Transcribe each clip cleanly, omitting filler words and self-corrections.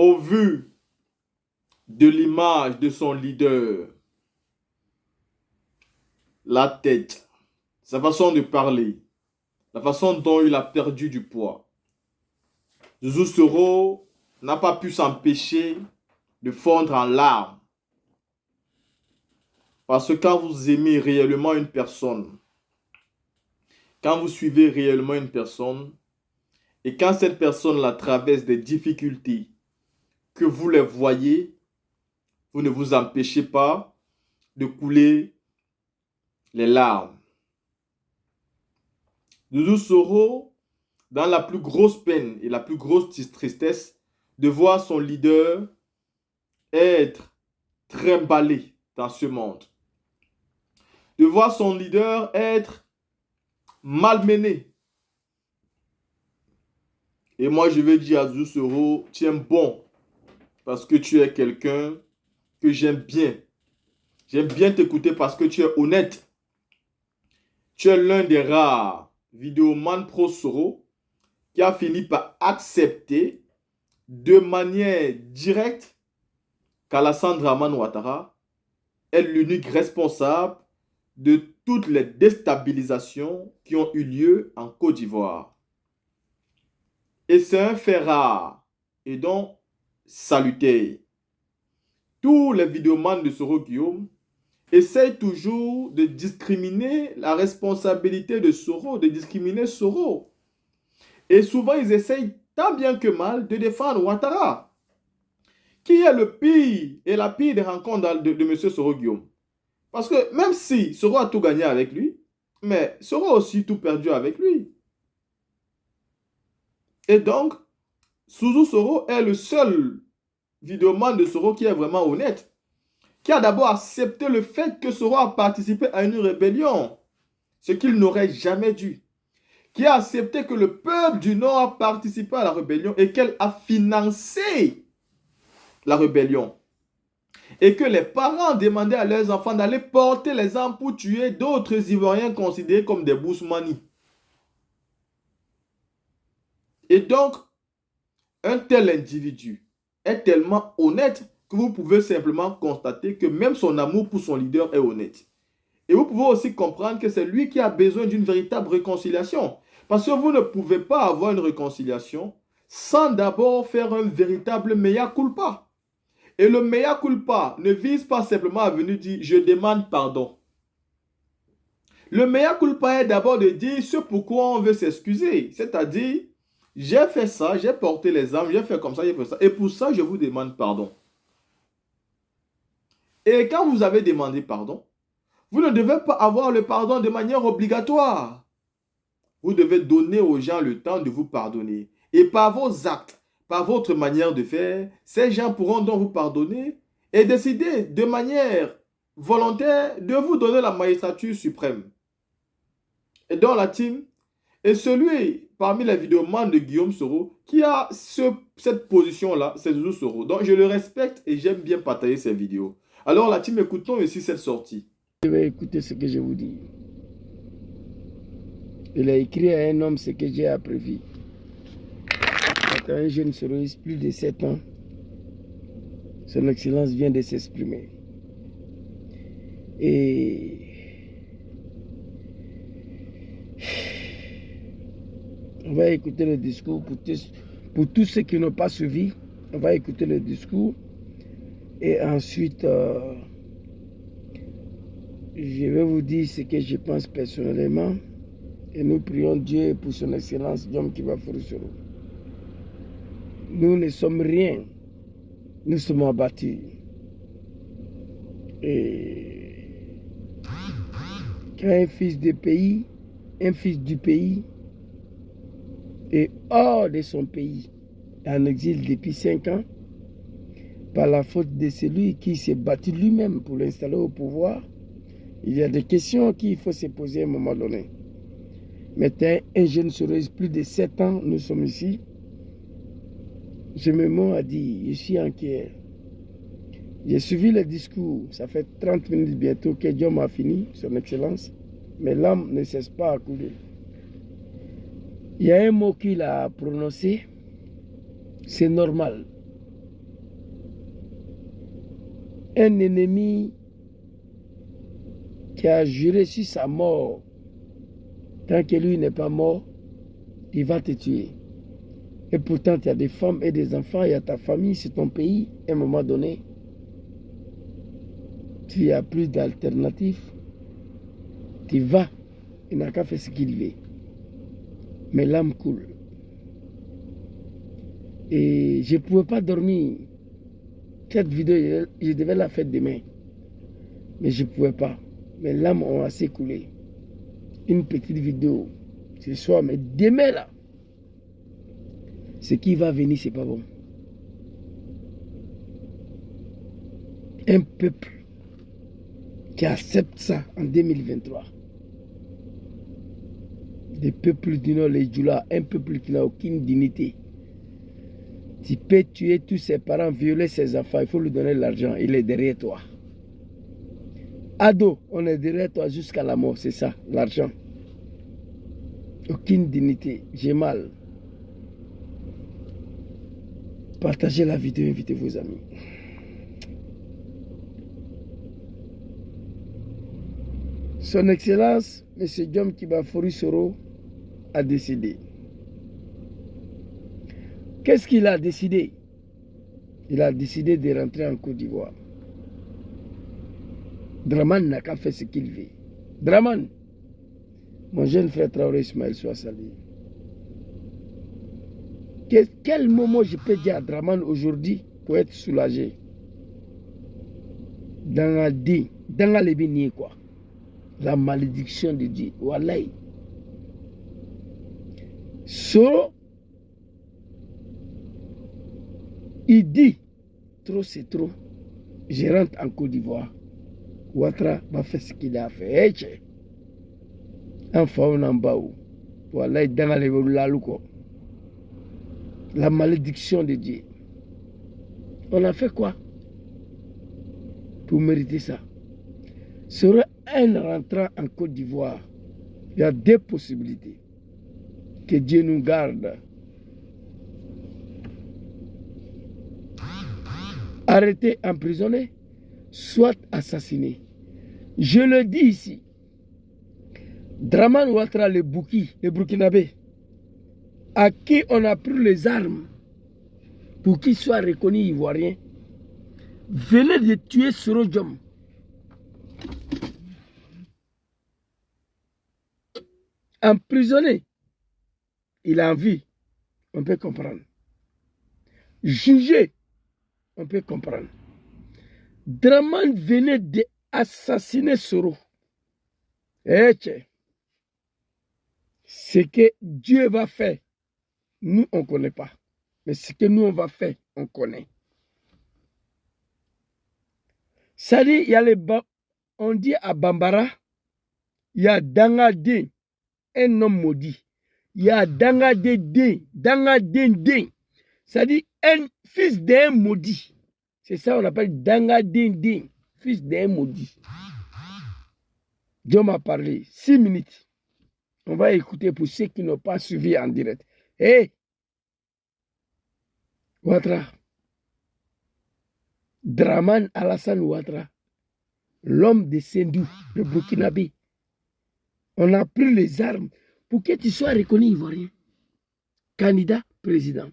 au vu de l'image de son leader, la tête, sa façon de parler, la façon dont il a perdu du poids, Zouzou Soro n'a pas pu s'empêcher de fondre en larmes. Parce que quand vous aimez réellement une personne, quand vous suivez réellement une personne, et quand cette personne-là traverse des difficultés, que vous les voyez, vous ne vous empêchez pas de couler les larmes. Zouzou Soro, dans la plus grosse peine et la plus grosse tristesse, de voir son leader être trimballé dans ce monde. De voir son leader être malmené. Et moi, je vais dire à Zouzou Soro, tiens bon, parce que tu es quelqu'un que j'aime bien. J'aime bien t'écouter parce que tu es honnête. Tu es l'un des rares vidéomans pro Soro qui a fini par accepter de manière directe qu'Alassane Dramane Ouattara est l'unique responsable de toutes les déstabilisations qui ont eu lieu en Côte d'Ivoire. Et c'est un fait rare et donc salutaire. Tous les vidéomans de Soro Guillaume essayent toujours de discriminer la responsabilité de Soro, de discriminer Soro. Et souvent, ils essayent tant bien que mal de défendre Ouattara, qui est le pire et la pire des rencontres de M. Soro Guillaume. Parce que même si Soro a tout gagné avec lui, mais Soro a aussi tout perdu avec lui. Et donc, Zouzou Soro est le seul vidéoman de Soro qui est vraiment honnête, qui a d'abord accepté le fait que Soro a participé à une rébellion, ce qu'il n'aurait jamais dû, qui a accepté que le peuple du Nord a participé à la rébellion et qu'elle a financé la rébellion, et que les parents demandaient à leurs enfants d'aller porter les armes pour tuer d'autres Ivoiriens considérés comme des Bousmani. Et donc, un tel individu est tellement honnête que vous pouvez simplement constater que même son amour pour son leader est honnête. Et vous pouvez aussi comprendre que c'est lui qui a besoin d'une véritable réconciliation. Parce que vous ne pouvez pas avoir une réconciliation sans d'abord faire un véritable mea culpa. Et le mea culpa ne vise pas simplement à venir dire « je demande pardon ». Le mea culpa est d'abord de dire ce pourquoi on veut s'excuser. C'est-à-dire, j'ai fait ça, j'ai porté les armes, j'ai fait comme ça, j'ai fait ça. Et pour ça, je vous demande pardon. Et quand vous avez demandé pardon, vous ne devez pas avoir le pardon de manière obligatoire. Vous devez donner aux gens le temps de vous pardonner. Et par vos actes, par votre manière de faire, ces gens pourront donc vous pardonner et décider de manière volontaire de vous donner la magistrature suprême. Et dans la team, et celui parmi les vidéomans de Guillaume Soro qui a cette position-là, c'est Zouzou Soro. Donc je le respecte et j'aime bien partager ses vidéos. Alors la team, écoutons ici cette sortie. Je vais écouter ce que je vous dis. Il a écrit à un homme ce que j'ai appris. Quand un jeune soroiste plus de 7 ans, son excellence vient de s'exprimer. Et on va écouter le discours pour tous ceux qui n'ont pas suivi. On va écouter le discours et ensuite je vais vous dire ce que je pense personnellement et nous prions Dieu pour son excellence Diom Kiba-Foro Soro. Nous ne sommes rien, nous sommes abattus. Et quand un fils du pays est hors de son pays, en exil depuis 5 ans, par la faute de celui qui s'est battu lui-même pour l'installer au pouvoir, il y a des questions qu'il faut se poser à un moment donné. Maintenant, un jeune soroiste, plus de 7 ans, nous sommes ici. Je me mets à dire, je suis inquiet. J'ai suivi le discours, ça fait 30 minutes bientôt que Diom a fini, son excellence, mais l'âme ne cesse pas à couler. Il y a un mot qu'il a prononcé, c'est normal. un ennemi qui a juré sur sa mort. Tant que lui n'est pas mort, il va te tuer. Et pourtant, il y a des femmes et des enfants, il y a ta famille, c'est ton pays. À un moment donné, s'il y a plus d'alternatives, tu vas. Il n'a qu'à faire ce qu'il veut. Mais l'âme coule. Et je ne pouvais pas dormir. Cette vidéo, je devais la faire demain. Mais je ne pouvais pas. Mes larmes ont assez coulé. Une petite vidéo ce soir, mais demain là, ce qui va venir, c'est pas bon. Un peuple qui accepte ça en 2023. Des peuples du Nord, les Djoula, un peuple qui n'a aucune dignité. Tu peux tuer tous ses parents, violer ses enfants, il faut lui donner l'argent, il est derrière toi. Ado, on est derrière toi jusqu'à la mort, c'est ça, l'argent. Aucune dignité, j'ai mal. Partagez la vidéo, invitez vos amis. Son Excellence, M. Diom Kibafory Soro, a décidé. Qu'est-ce qu'il a décidé? Il a décidé de rentrer en Côte d'Ivoire. Draman n'a qu'à faire ce qu'il veut. Draman, mon jeune frère Traoré Ismaël soit salué. Quel moment je peux dire à Draman aujourd'hui pour être soulagé? Dans la lébénie, quoi. La malédiction de Dieu. Wallahi. So, il dit, trop c'est trop. Je rentre en Côte d'Ivoire. Ouattara va faire ce qu'il a fait. Enfin, on en bas où. Wallahi, dans la lébénie, quoi. La malédiction de Dieu. On a fait quoi pour mériter ça? Serait un rentrant en Côte d'Ivoire. Il y a deux possibilités. Que Dieu nous garde. Arrêté, emprisonné, soit assassiné. Je le dis ici. Draman Ouattara, le Burkinabé, à qui on a pris les armes pour qu'il soit reconnu ivoirien, venait de tuer Soro Diom. Emprisonné, il a envie, on peut comprendre. Jugé, on peut comprendre. Draman venait d'assassiner Soro. Ce que Dieu va faire, nous, on ne connaît pas. Mais ce que nous, on va faire, on connaît. Ça dit, il y a on dit à Bambara, il y a Dangadin, un homme maudit. Il y a Dangadin. Ça dit, un fils d'un maudit. C'est ça qu'on appelle Dangadin, fils d'un maudit. Dieu m'a parlé. 6 minutes. On va écouter pour ceux qui n'ont pas suivi en direct. Hé! Ouattara. Draman Alassane Ouattara. L'homme de Sendou, le Burkinabé. On a pris les armes pour que tu sois reconnu ivoirien. Candidat président.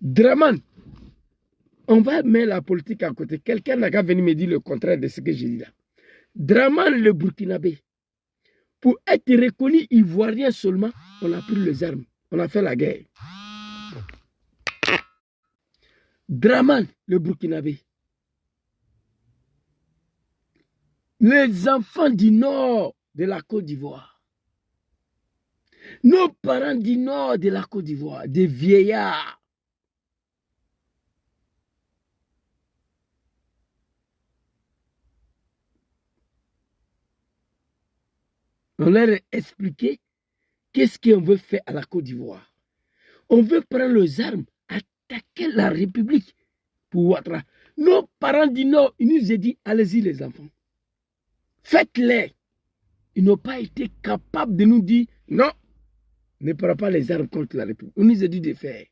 Draman, on va mettre la politique à côté. Quelqu'un n'a qu'à venir me dire le contraire de ce que j'ai dit là. Draman le Burkinabé. Pour être reconnu ivoirien seulement, on a pris les armes. On a fait la guerre. Draman le Burkinabé. Les enfants du nord de la Côte d'Ivoire. Nos parents du nord de la Côte d'Ivoire, des vieillards. On leur a expliqué qu'est-ce qu'on veut faire à la Côte d'Ivoire. On veut prendre les armes, attaquer la République pour Ouattara. Nos parents du Nord, ils nous ont dit, allez-y les enfants. Faites-les. Ils n'ont pas été capables de nous dire, non, ne prends pas les armes contre la République. On nous a dit de faire.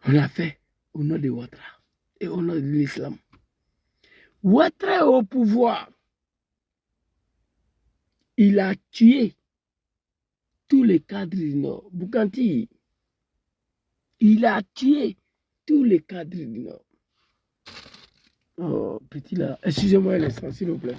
On l'a fait au nom de Ouattara et au nom de l'islam. Ouattara est au pouvoir. Il a tué tous les cadres du Nord. Boukanti, il a tué tous les cadres du Nord. Oh, petit là, excusez-moi un instant, s'il vous plaît.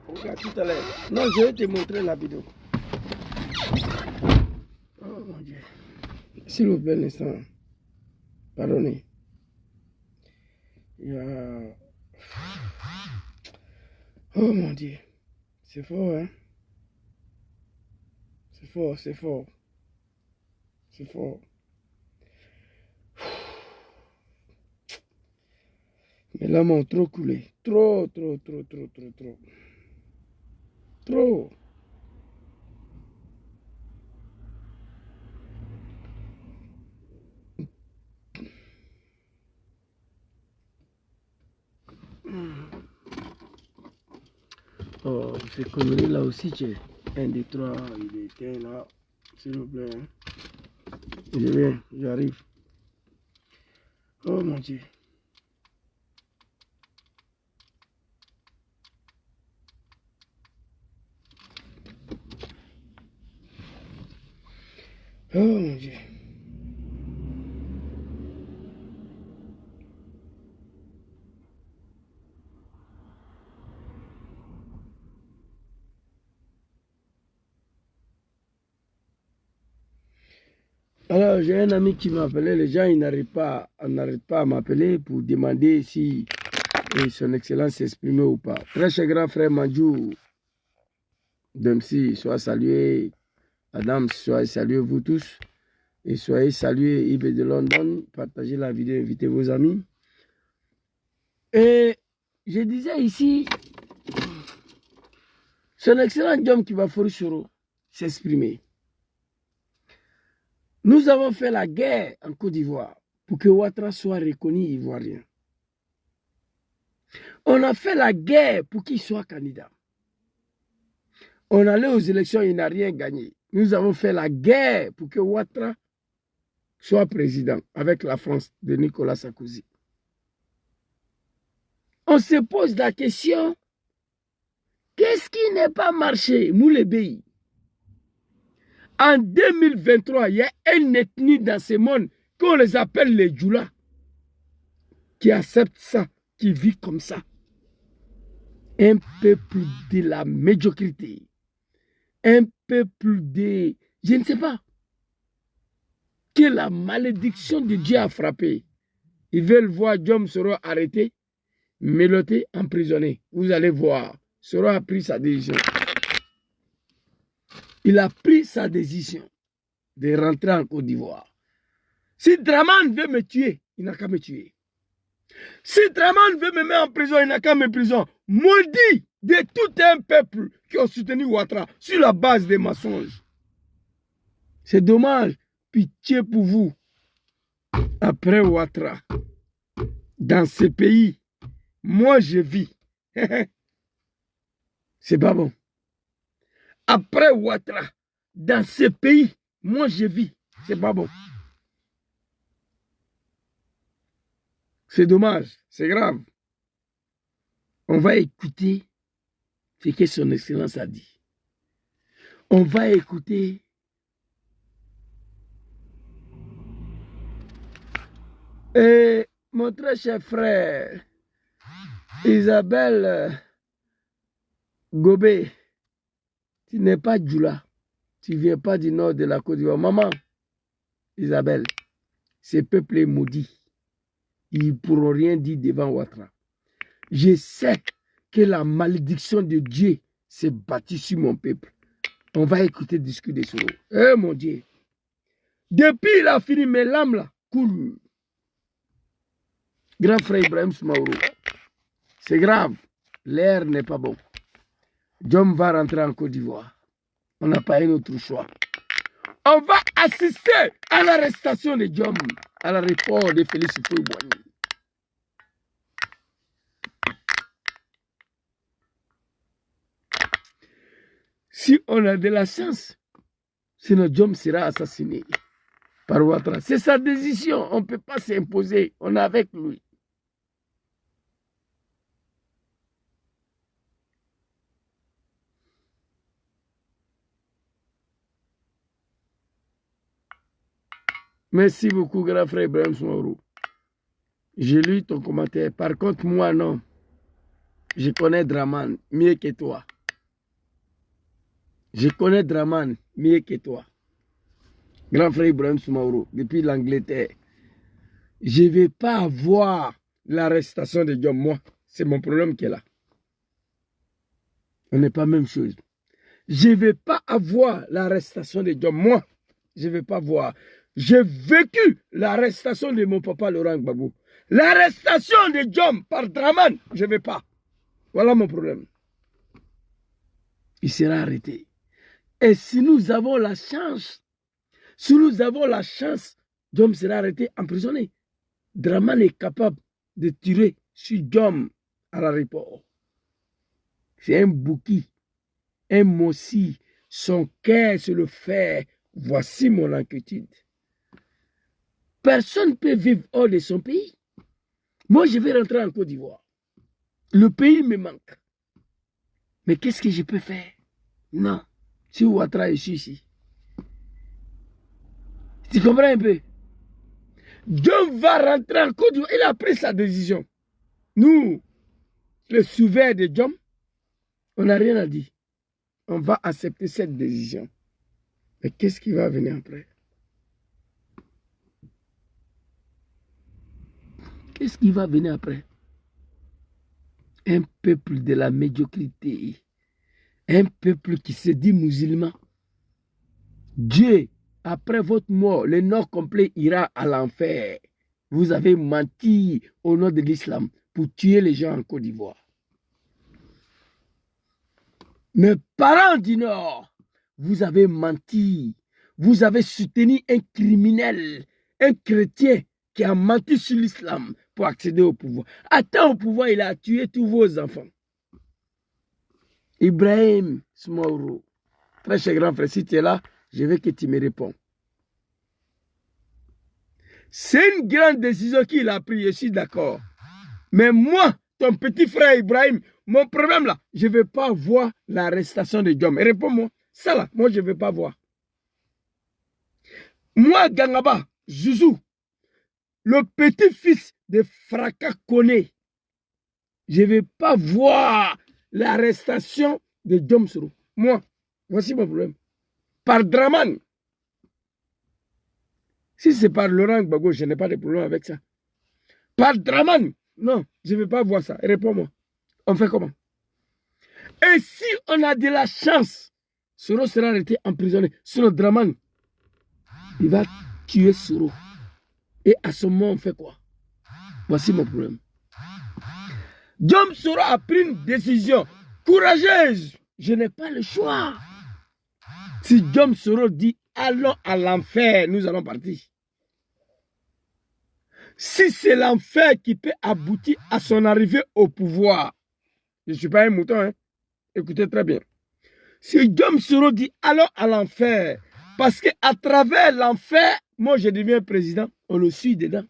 Regarde tout à l'heure. Non, je vais te montrer la vidéo. Oh mon Dieu. S'il vous plaît, un instant. Pardonnez. Il y a... Oh mon Dieu. C'est fort, hein? C'est fort, c'est fort. C'est fort. Mes larmes ont trop coulé. Trop. Trop. Oh, ces conneries là aussi, tu es. 1, 2, 3, il était là. S'il vous plaît. Hein. Je viens, j'arrive. Oh mon Dieu. Oh mon Dieu. Alors, j'ai un ami qui m'appelait, les gens ils n'arrêtent pas à m'appeler pour demander si son excellence s'exprimait ou pas. Très cher grand frère Mandjou, Dempsey, soit salué, Adam, soyez salués vous tous, et soyez salués Yves de London, partagez la vidéo, invitez vos amis. Et je disais ici, son excellent Diom qui va Soro s'exprimer. Nous avons fait la guerre en Côte d'Ivoire pour que Ouattara soit reconnu ivoirien. On a fait la guerre pour qu'il soit candidat. On allait aux élections, il n'a rien gagné. Nous avons fait la guerre pour que Ouattara soit président avec la France de Nicolas Sarkozy. On se pose la question, qu'est-ce qui n'est pas marché, Moulébéi? En 2023, il y a une ethnie dans ce monde qu'on les appelle les Djoula, qui accepte ça, qui vit comme ça. Un peuple de la médiocrité. Un peuple de... Je ne sais pas. Que la malédiction de Dieu a frappé. Ils veulent voir Diom Soro arrêté, méloté, emprisonné. Vous allez voir. Soro a pris sa décision. Il a pris sa décision de rentrer en Côte d'Ivoire. Si Draman veut me tuer, il n'a qu'à me tuer. Si Draman veut me mettre en prison, il n'a qu'à me prison. Maudit de tout un peuple qui a soutenu Ouattara sur la base des mensonges. C'est dommage. Pitié pour vous. Après Ouattara, dans ce pays, moi je vis. C'est pas bon. Après Ouattara, dans ce pays, moi je vis. C'est pas bon. C'est dommage, c'est grave. On va écouter ce que son excellence a dit. On va écouter et mon très cher frère Isabelle Gobé, tu n'es pas Djoula, tu ne viens pas du nord de la Côte d'Ivoire. Maman, Isabelle, ce peuple est maudit. Ils ne pourront rien dire devant Ouattara. Je sais que la malédiction de Dieu s'est bâtie sur mon peuple. On va écouter le discours de Soro. Eh mon Dieu. Depuis il a fini, mes lames là coulent. Grand frère Ibrahim Soumaoro, c'est grave. L'air n'est pas bon. Diom va rentrer en Côte d'Ivoire. On n'a pas un autre choix. On va assister à l'arrestation de Diom, à l'aéroport de Félix Houphouët-Boigny. Si on a de la chance, sinon Diom sera assassiné par Ouattara. C'est sa décision. On ne peut pas s'imposer. On est avec lui. Merci beaucoup, grand frère Ibrahim Soumaoro. J'ai lu ton commentaire. Par contre, moi, non. Je connais Draman mieux que toi. Je connais Draman mieux que toi. Grand frère Ibrahim Soumaoro, depuis l'Angleterre. Je ne vais pas avoir l'arrestation de Diom. Moi, c'est mon problème qui est là. On n'est pas la même chose. Je ne vais pas avoir l'arrestation de Diom. Moi, je ne vais pas voir. J'ai vécu l'arrestation de mon papa Laurent Gbagbo. L'arrestation de Diom par Draman, je ne vais pas. Voilà mon problème. Il sera arrêté. Et si nous avons la chance, Diom sera arrêté, emprisonné. Draman est capable de tirer sur Diom à l'aéroport. C'est un bouki, un mossi. Son cœur se le fait. Voici mon inquiétude. Personne ne peut vivre hors de son pays. Moi, je vais rentrer en Côte d'Ivoire. Le pays me manque. Mais qu'est-ce que je peux faire? Non. Si Ouattara est ici. Tu comprends un peu? Diom va rentrer en Côte d'Ivoire. Il a pris sa décision. Nous, les souverains de Diom, on n'a rien à dire. On va accepter cette décision. Mais qu'est-ce qui va venir après? Qu'est-ce qui va venir après? Un peuple de la médiocrité. Un peuple qui se dit musulman. Dieu, après votre mort, le nord complet ira à l'enfer. Vous avez menti au nom de l'islam pour tuer les gens en Côte d'Ivoire. Mes parents du Nord, vous avez menti. Vous avez soutenu un criminel, un chrétien qui a menti sur l'islam pour accéder au pouvoir. Attends au pouvoir, il a tué tous vos enfants. Ibrahim Soumaoro, très cher grand frère, si tu es là, je veux que tu me réponds. C'est une grande décision qu'il a prise, je suis d'accord. Mais moi, ton petit frère Ibrahim, mon problème là, je ne veux pas voir l'arrestation de Diom. Réponds-moi. Ça là, moi je ne veux pas voir. Moi, Gangaba, Zouzou, le petit-fils de Fraka Koné, je ne veux pas voir l'arrestation de Diom Soro. Moi, voici mon problème. Par Draman. Si c'est par Laurent Gbagbo, je n'ai pas de problème avec ça. Par Draman, non, je ne veux pas voir ça. Réponds-moi. On fait comment? Et si on a de la chance, Soro sera arrêté, emprisonné. Sinon, Draman, il va tuer Soro. Et à ce moment, on fait quoi? Voici mon problème. Diom Soro a pris une décision courageuse. Je n'ai pas le choix. Si Diom Soro dit allons à l'enfer, nous allons partir. Si c'est l'enfer qui peut aboutir à son arrivée au pouvoir, je ne suis pas un mouton, hein? Écoutez très bien. Si Diom Soro dit allons à l'enfer, parce qu'à travers l'enfer, moi je deviens président, on le suit dedans.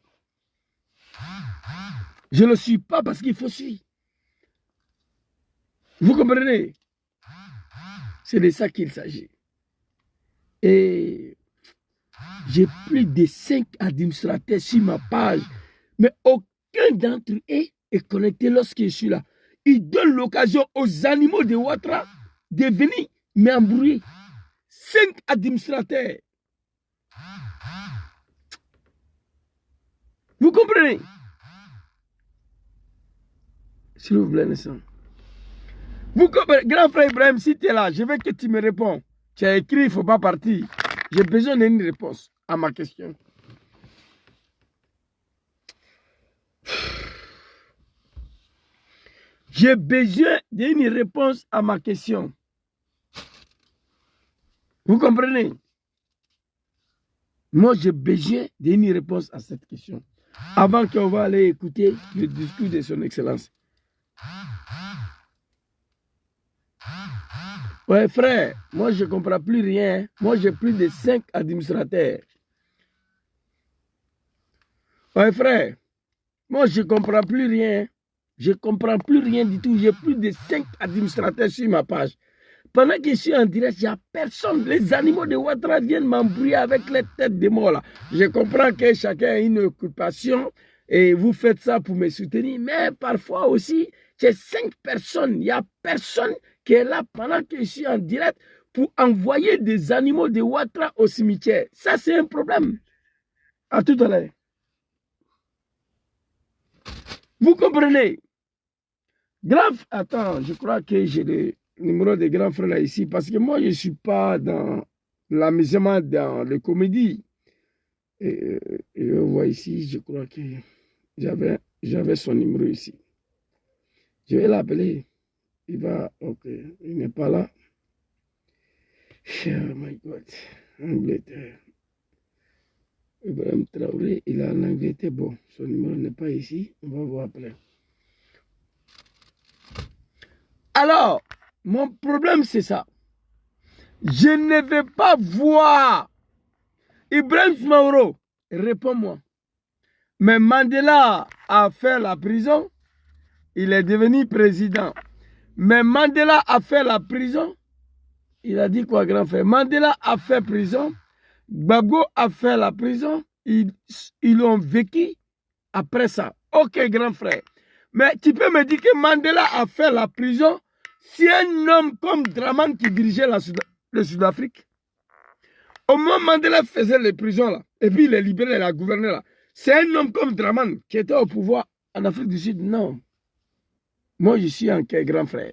Je ne le suis pas parce qu'il faut suivre. Vous comprenez? C'est de ça qu'il s'agit. Et j'ai plus de 5 administrateurs sur ma page. Mais aucun d'entre eux est connecté lorsque je suis là. Ils donnent l'occasion aux animaux de Ouattara de venir m'embrouiller. 5 administrateurs. Vous comprenez? S'il vous plaît, Nessan. Vous comprenez? Grand frère Ibrahim, si tu es là, je veux que tu me réponds. Tu as écrit, il ne faut pas partir. J'ai besoin d'une réponse à ma question. J'ai besoin d'une réponse à ma question. Vous comprenez? Moi, j'ai besoin d'une réponse à cette question. Avant qu'on va aller écouter le discours de son Excellence. Ouais, frère, moi, je ne comprends plus rien. Moi, j'ai plus de 5 administrateurs. Ouais, frère, moi, je ne comprends plus rien. Je ne comprends plus rien du tout. J'ai plus de 5 administrateurs sur ma page. Pendant que je suis en direct, il n'y a personne. Les animaux de Ouattara viennent m'embrouiller avec les têtes de morts là. Je comprends que chacun a une occupation et vous faites ça pour me soutenir. Mais parfois aussi, j'ai 5 personnes. Il n'y a personne qui est là pendant que je suis en direct pour envoyer des animaux de Ouattara au cimetière. Ça, c'est un problème. À tout à l'heure. Vous comprenez? Grave, attends, je crois que j'ai le numéro des grands frères là ici, parce que moi, je ne suis pas dans l'amusement, dans les comédies. Et je vois ici, je crois que j'avais son numéro ici. Je vais l'appeler. Il va, ok, il n'est pas là. Oh my God, Angleterre. Ibrahim Traoré, il est en Angleterre. Bon, son numéro n'est pas ici. On va vous appeler. Alors, mon problème, c'est ça. Je ne vais pas voir Ibrahim Traoré. Réponds-moi. Mais Mandela a fait la prison. Il est devenu président. Mais Mandela a fait la prison. Il a dit quoi, grand frère? Mandela a fait prison. Gbagbo a fait la prison. Ils ont vécu après ça. Ok, grand frère. Mais tu peux me dire que Mandela a fait la prison si un homme comme Dramane qui dirigeait le Sud-Afrique. Au moment où Mandela faisait les prisons là, et puis il est libéré, il a gouverné là, c'est un homme comme Dramane qui était au pouvoir en Afrique du Sud. Non. Moi, je suis un grand frère.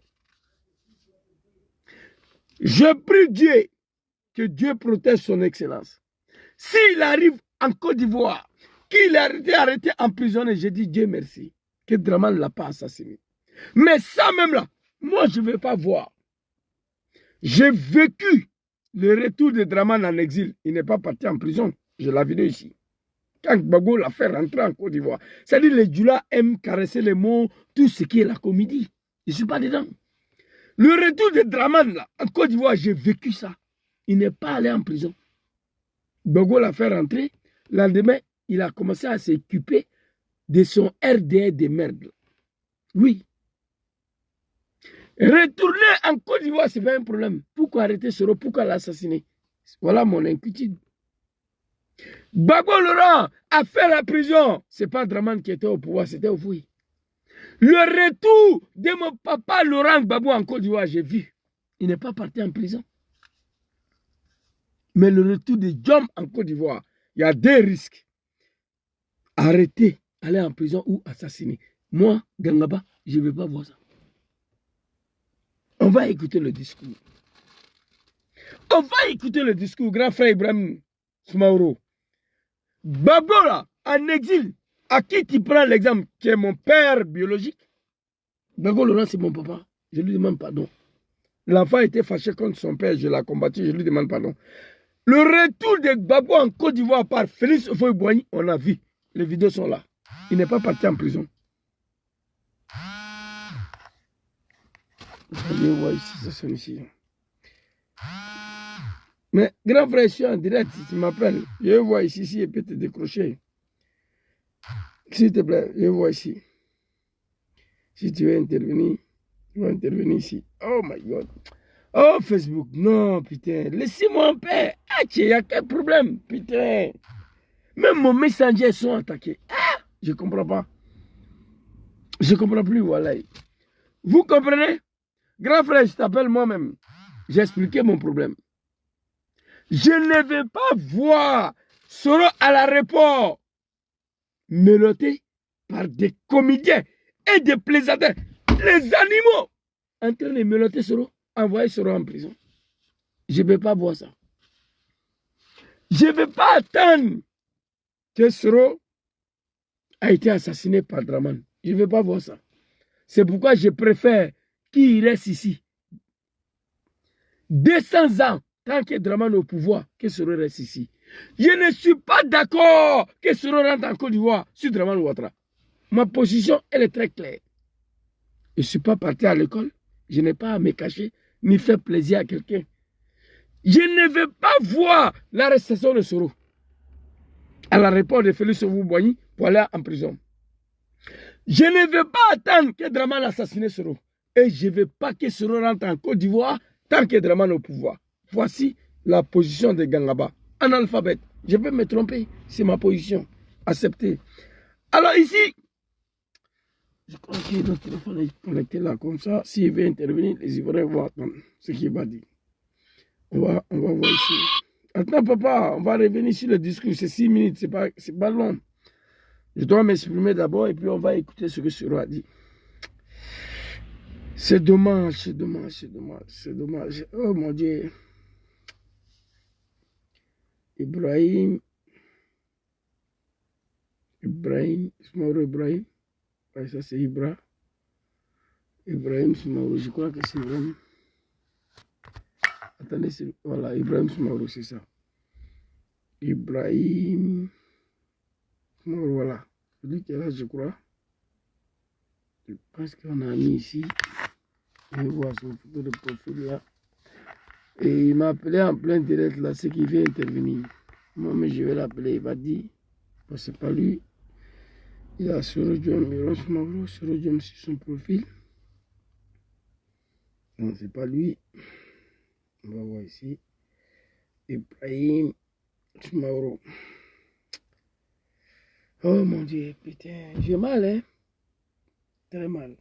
Je prie Dieu que Dieu protège son excellence. S'il arrive en Côte d'Ivoire, qu'il a été arrêté, emprisonné, je dis Dieu merci, que Dramane ne l'a pas assassiné. Mais ça même là, moi je ne veux pas voir. J'ai vécu le retour de Dramane en exil. Il n'est pas parti en prison. Je l'ai vu ici. Quand Gbagbo l'a fait rentrer en Côte d'Ivoire. C'est-à-dire les Djoula aiment caresser les mots, tout ce qui est la comédie. Je ne suis pas dedans. Le retour de Dramane là, en Côte d'Ivoire, j'ai vécu ça. Il n'est pas allé en prison. Gbagbo l'a fait rentrer. Le lendemain, il a commencé à s'occuper de son RDR de merde. Oui. Retourner en Côte d'Ivoire, ce n'est pas un problème. Pourquoi arrêter Soro? Pourquoi l'assassiner? Voilà mon inquiétude. Gbagbo Laurent a fait la prison. Ce n'est pas Dramane qui était au pouvoir, c'était au fouille. Le retour de mon papa Laurent Gbagbo en Côte d'Ivoire, j'ai vu. Il n'est pas parti en prison. Mais le retour de Djom en Côte d'Ivoire, il y a des risques. Arrêter, aller en prison ou assassiner. Moi, Gangaba, je ne veux pas voir ça. On va écouter le discours. On va écouter le discours, grand frère Ibrahim Smaoro. Gbagbo là, en exil, à qui tu prends l'exemple, qui est mon père biologique? Gbagbo Laurent, c'est mon papa. Je lui demande pardon. L'enfant était fâché contre son père, je l'ai combattu, je lui demande pardon. Le retour de Gbagbo en Côte d'Ivoire par Félix Houphouët-Boigny, on a vu. Les vidéos sont là. Il n'est pas parti en prison. Je vois ici, ça sonne ici. Mais grand frère, je suis en direct, si tu m'appelles, je vois ici, si il peut te décrocher. S'il te plaît, je vois ici. Si tu veux intervenir, tu vas intervenir ici. Oh my God. Oh Facebook, non putain, laissez-moi en paix. Il y a quel problème? Putain. Même mon messenger sont attaqués. Ah, je ne comprends pas. Je ne comprends plus, voilà. Vous comprenez? Grand frère, je t'appelle moi-même. J'ai expliqué mon problème. Je ne vais pas voir Soro à l'aéroport menotté par des comédiens et des plaisantins. Les animaux en train de menotter Soro, envoyer Soro en prison. Je ne vais pas voir ça. Je ne vais pas attendre que Soro a été assassiné par Draman. Je ne vais pas voir ça. C'est pourquoi je préfère qu'il reste ici 200 ans tant que Draman est au pouvoir, que Soro reste ici. Je ne suis pas d'accord que Soro rentre en Côte d'Ivoire sur Draman Ouattara. Ma position, elle est très claire. Je ne suis pas parti à l'école. Je n'ai pas à me cacher ni faire plaisir à quelqu'un. Je ne veux pas voir l'arrestation de Soro à l'aéroport de Félix Houphouët-Boigny pour aller en prison. Je ne veux pas attendre que Draman assassine Soro. Et je ne veux pas que Soro rentre en Côte d'Ivoire tant que Draman est au pouvoir. Voici la position de Gangaba. Analphabète. Je peux me tromper. C'est ma position. Acceptée. Alors ici, je crois que notre téléphone est connecté là comme ça. S'il veut intervenir, les Ivoiriens vont attendre ce qu'il va dire. On va voir ici. Attends, papa, on va revenir sur le discours. C'est 6 minutes, c'est pas long. Je dois m'exprimer d'abord et puis on va écouter ce que Soro a dit. C'est dommage, c'est dommage, c'est dommage, c'est dommage. Oh mon Dieu. Ibrahim, Smaoro Ibrahim. Ouais, ça c'est Ibrahim Smaoro, je crois que c'est vraiment. Attendez, voilà, Ibrahim Smaoro, c'est ça. Ibrahim Smaoro, voilà. Celui qui est là, je crois. Je pense qu'on a mis ici. Je vais voir son photo de profil là. Et il m'a appelé en plein direct là, c'est qu'il vient intervenir. Moi, mais je vais l'appeler, il va dire. Bon, c'est pas lui. Il a Soro Diom, Soro Diom sur son profil. Non, c'est pas lui. On va voir ici. Ibrahim Smaoro. Oh mon Dieu, putain, j'ai mal, hein. Très mal.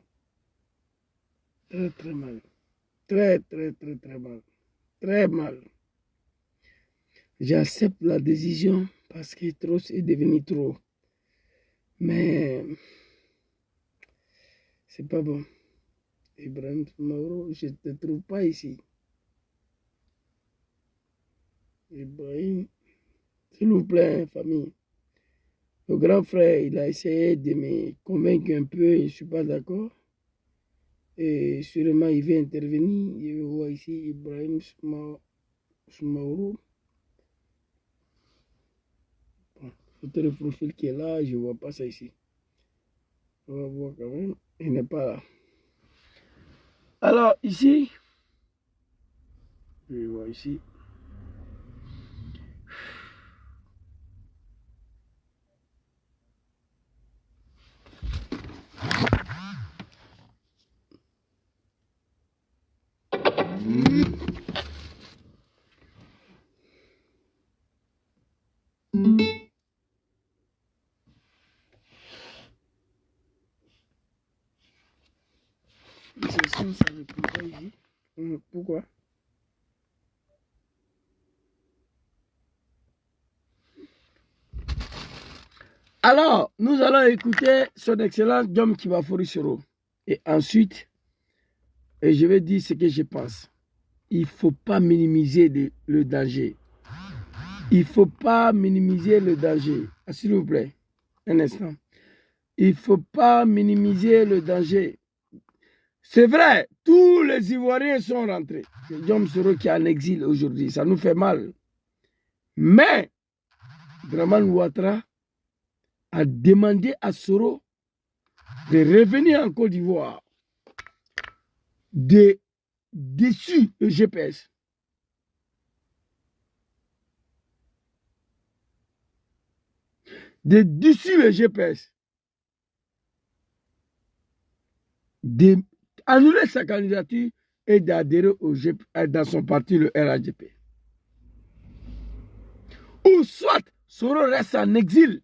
Très, très mal. Très, très, très, très mal. Très mal. J'accepte la décision parce que trop c'est devenu trop. Mais c'est pas bon. Ibrahim Smaoro, je ne te trouve pas ici. Ibrahim, s'il vous plaît, famille. Le grand frère, il a essayé de me convaincre un peu, je ne suis pas d'accord. Et sûrement, il va intervenir. Je vais voir ici Ibrahim Smaoro. Bon, photo de profil qui est là, je ne vois pas ça ici. On va voir quand même. Il n'est pas là. Alors, ici, je vais voir ici. Ça ne répond pas ici. Pourquoi? Alors, nous allons écouter son excellence Diom Kibafori Soro. Et ensuite, je vais dire ce que je pense. Il ne faut pas minimiser le danger. Il ne faut pas minimiser le danger. Ah, s'il vous plaît, un instant. Il ne faut pas minimiser le danger. C'est vrai, tous les Ivoiriens sont rentrés. C'est Diom Soro qui est en exil aujourd'hui. Ça nous fait mal. Mais, Draman Ouattara a demandé à Soro de revenir en Côte d'Ivoire, de dessus le GPS. De dessus le GPS. D'annuler sa candidature et d'adhérer au dans son parti, le RADP. Ou soit, Soro reste en exil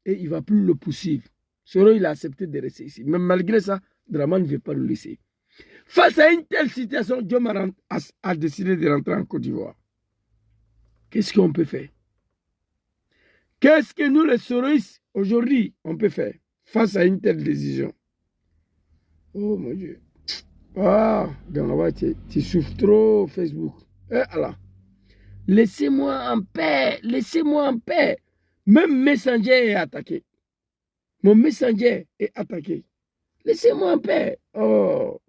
et il ne va plus le poursuivre. Soro, il a accepté de rester ici. Mais malgré ça, Draman ne veut pas le laisser. Face à une telle situation, Diomaye a décidé de rentrer en Côte d'Ivoire. Qu'est-ce qu'on peut faire? Qu'est-ce que nous, les soroïstes, aujourd'hui, on peut faire face à une telle décision? Oh mon Dieu. Ah, tu souffres trop, Facebook. Eh Allah. Laissez-moi en paix. Laissez-moi en paix. Même Messenger est attaqué. Mon Messenger est attaqué. Laissez-moi en paix. Oh.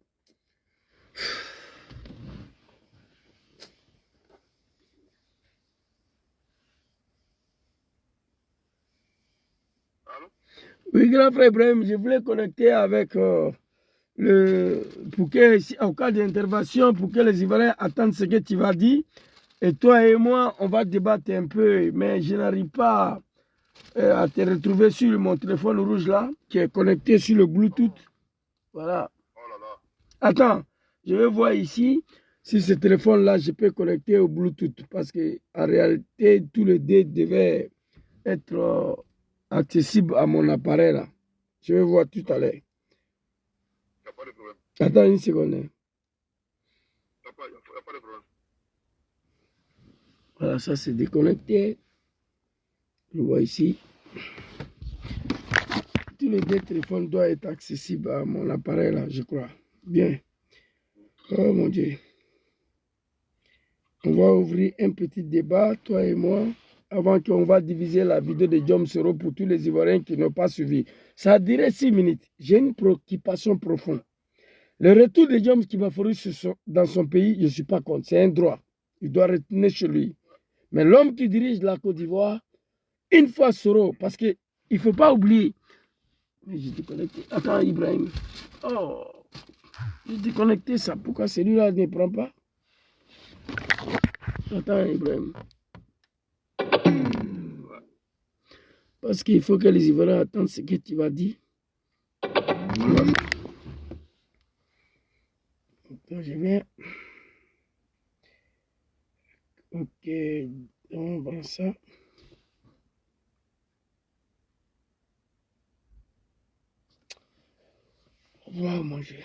Oui, grand frère Ibrahim, je voulais connecter avec pour que, en cas d'intervention, pour que les Ivoiriens attendent ce que tu vas dire. Et toi et moi, on va débattre un peu, mais je n'arrive pas à te retrouver sur mon téléphone rouge là, qui est connecté sur le Bluetooth. Voilà. Oh là là. Attends, je vais voir ici si ce téléphone-là, je peux connecter au Bluetooth. Parce qu'en réalité, tous les deux devaient être accessibles à mon appareil là. Je vais voir tout à l'heure. Il n'y a pas de problème. Attends une seconde. Il n'y a pas de problème. Voilà, ça c'est déconnecté. Je vois ici. Tous les deux téléphones doivent être accessibles à mon appareil là, je crois. Bien. Oh mon Dieu. On va ouvrir un petit débat, toi et moi, avant qu'on va diviser la vidéo de Diom Soro pour tous les Ivoiriens qui n'ont pas suivi. Ça dirait 6 minutes. J'ai une préoccupation profonde. Le retour de Diom Kibaforu dans son pays, je ne suis pas contre. C'est un droit. Il doit retourner chez lui. Mais l'homme qui dirige la Côte d'Ivoire, une fois Soro, parce qu'il ne faut pas oublier. J'ai déconnecté. Attends, Ibrahim. Oh, j'ai déconnecté ça. Pourquoi celui-là ne prend pas? Attends, Ibrahim. Parce qu'il faut que les Ivoiriens attendent ce que tu vas dire. Voilà. Attends, je viens. Ok, on va ça. On va manger.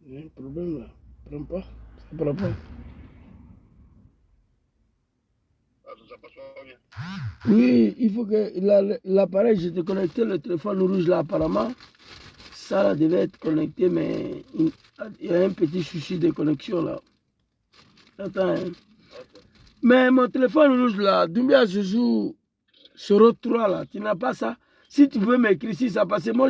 Il y a un problème là. Prends pas. Ça prend pas. Ça passe pas bien. Oui, il faut que l'appareil, j'ai déconnecté le téléphone rouge là apparemment. Ça là, devait être connecté, mais il y a un petit souci de connexion là. Attends. Hein. Mais mon téléphone rouge là, Doumbia Zouzou Soro 3 là, tu n'as pas ça? Si tu peux m'écrire si ça passe, moi,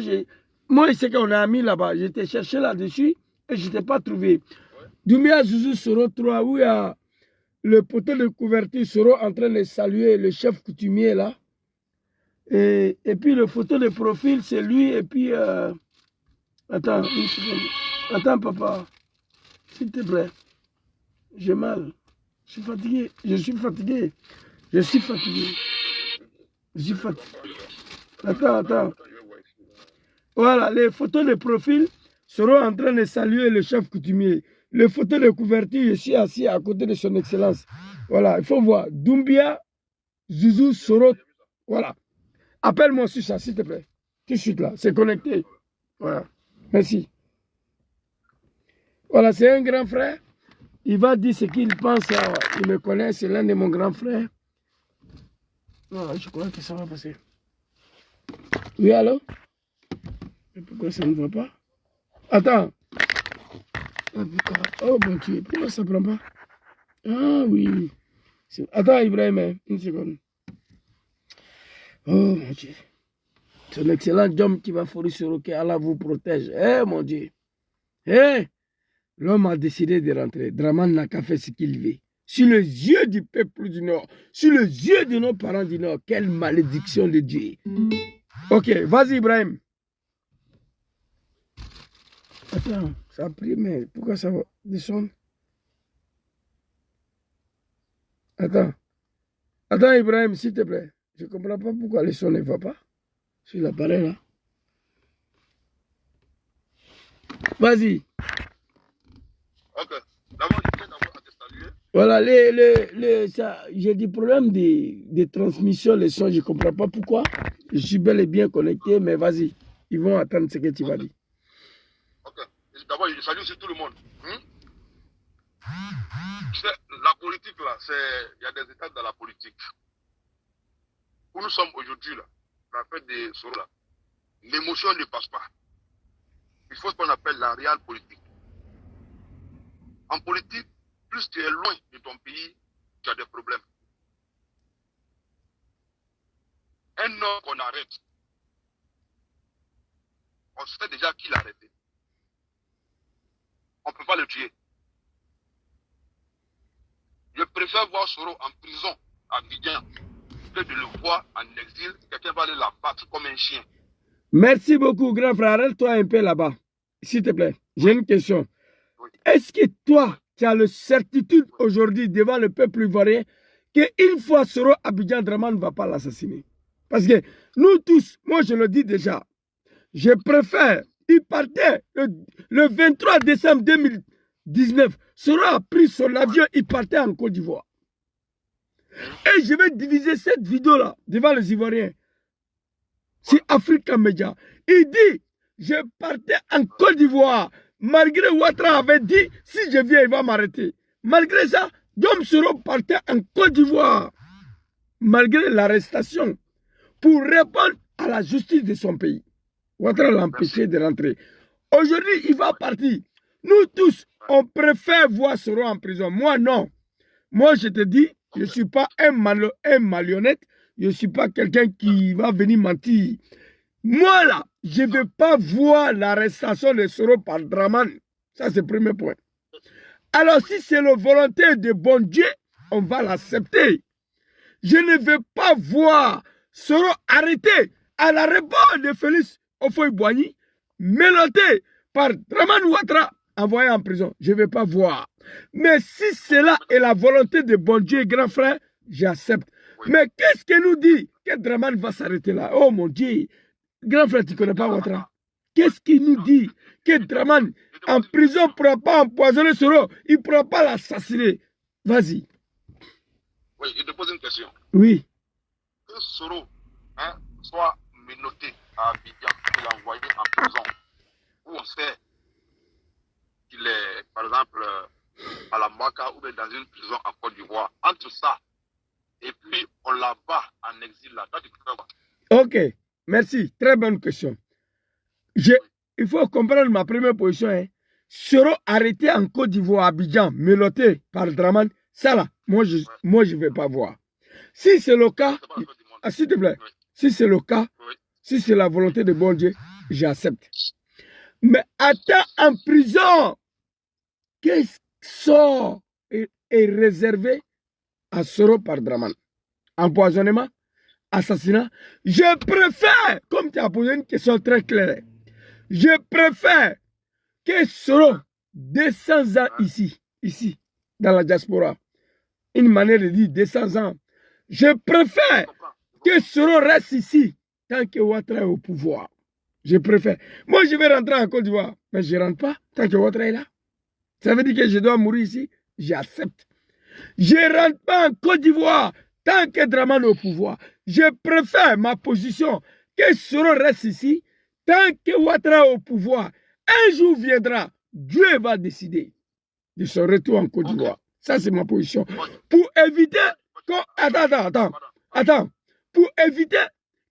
c'est qu'on a mis là-bas. J'étais cherché là-dessus et je n'étais pas trouvé. Ouais. Doumbia Zouzou Soro 3, où il y a le poteau de couverture Soro en train de saluer le chef coutumier là. Et puis le photo de profil, c'est lui. Et puis, attends, une seconde. Attends, papa. S'il te plaît. J'ai mal. Je suis fatigué. Je suis fatigué. Je suis fatigué. Je suis fatigué. Attends. Voilà, les photos de profil seront en train de saluer le chef coutumier. Les photos de couverture, je suis assis à côté de son excellence. Voilà, il faut voir. Doumbia Zouzou Soro. Voilà. Appelle-moi sur ça, s'il te plaît. Tout de suite là, c'est connecté. Voilà. Merci. Voilà, c'est un grand frère. Il va dire ce qu'il pense. Il me connaît, c'est l'un de mon grand frère. Voilà, je crois que ça va passer. Oui, allô? Mais pourquoi ça ne va pas? Attends. Oh mon Dieu, pourquoi ça ne prend pas? Ah oui. Attends, Ibrahim, une seconde. Oh mon Dieu. C'est un excellent homme qui va fourrir sur le quai. Allah vous protège. Eh mon Dieu. Eh, l'homme a décidé de rentrer. Draman n'a qu'à faire ce qu'il veut. Sur les yeux du peuple du Nord, sur les yeux de nos parents du Nord, quelle malédiction de Dieu. Ok, vas-y Ibrahim. Attends, ça a pris, mais pourquoi ça va descendre? Attends. Attends Ibrahim, s'il te plaît. Je ne comprends pas pourquoi le son ne va pas sur l'appareil là. Vas-y. Ok. D'abord, je tiens d'abord à te Voilà, j'ai des problèmes de transmission, les sons, je ne comprends pas pourquoi. Je suis bel et bien connecté, mais vas-y, ils vont attendre ce que tu vas dire. Ok. D'abord, je salue aussi tout le monde. Tu sais, la politique, là, il y a des étapes dans la politique. Où nous sommes aujourd'hui, là, la fête des Soro, là, l'émotion ne passe pas. Il faut ce qu'on appelle la réelle politique. En politique, plus tu es loin de ton pays, tu as des problèmes. Un homme qu'on arrête, on sait déjà qui l'a arrêté. On ne peut pas le tuer. Je préfère voir Soro en prison à Abidjan que de le voir en exil. Quelqu'un va aller la battre comme un chien. Merci beaucoup, grand frère. Arrête-toi un peu là-bas, s'il te plaît. J'ai une question. Oui. Est-ce que toi, tu as la certitude aujourd'hui devant le peuple ivoirien qu'une fois Soro, Abidjan Draman ne va pas l'assassiner? Parce que nous tous, moi je le dis déjà, je préfère, il partait le 23 décembre 2019, Soro a pris son avion, il partait en Côte d'Ivoire. Et je vais diviser cette vidéo-là devant les Ivoiriens. C'est Africa Media. Il dit, je partais en Côte d'Ivoire. Malgré Ouattara avait dit, si je viens, il va m'arrêter. Malgré ça, Dom Soro partait en Côte d'Ivoire. Malgré l'arrestation. Pour répondre à la justice de son pays. Ouattara l'a empêché de rentrer. Aujourd'hui, il va partir. Nous tous, on préfère voir Soro en prison. Moi, non. Moi, je te dis, je ne suis pas un marionnette. Je ne suis pas quelqu'un qui va venir mentir. Moi, là, je ne veux pas voir l'arrestation de Soro par Draman. Ça, c'est le premier point. Alors, si c'est la volonté de bon Dieu, on va l'accepter. Je ne veux pas voir Soro arrêté à la réponse de Félix Houphouët-Boigny, menotté par Draman Ouattara, envoyé en prison. Je ne veux pas voir. Mais si cela est la volonté de bon Dieu, grand frère, j'accepte. Mais qu'est-ce que nous dit que Draman va s'arrêter là? Oh mon Dieu, grand frère, tu ne connais pas Ouattara. Qu'est-ce qu'il nous dit que Draman en prison ne pourra pas empoisonner Soro, il ne pourra pas l'assassiner? Vas-y. Oui, je te pose une question. Oui. Que Soro soit menotté à Abidjan et envoyé en prison, où on sait qu'il est, par exemple, à la Maka ou dans une prison en Côte d'Ivoire. Entre ça et puis on la bat en exil là. Toi, tu peux voir. Ok, merci. Très bonne question. Il faut comprendre ma première position. Soro arrêté en Côte d'Ivoire, Abidjan, menotté par Draman, ça là, moi je ne vais pas voir. Si c'est le cas, s'il te plaît, si c'est le cas, si c'est la volonté de bon Dieu, j'accepte. Mais attends en prison, qu'est-ce sort est réservé à Soro par Draman? Empoisonnement, assassinat. Je préfère, comme tu as posé une question très claire, je préfère que Soro, 200 ans ici, dans la diaspora, une manière de dire 200 ans, je préfère que Soro reste ici tant que Ouattara est au pouvoir. Je préfère. Moi, je vais rentrer en Côte d'Ivoire, mais je ne rentre pas tant que Ouattara est là. Ça veut dire que je dois mourir ici. J'accepte. Je ne rentre pas en Côte d'Ivoire tant que Draman est au pouvoir. Je préfère ma position que Soro reste ici tant que Ouattara est au pouvoir. Un jour viendra, Dieu va décider de son retour en Côte d'Ivoire. Ça, c'est ma position. Pour éviter qu'on... Attends. Pour éviter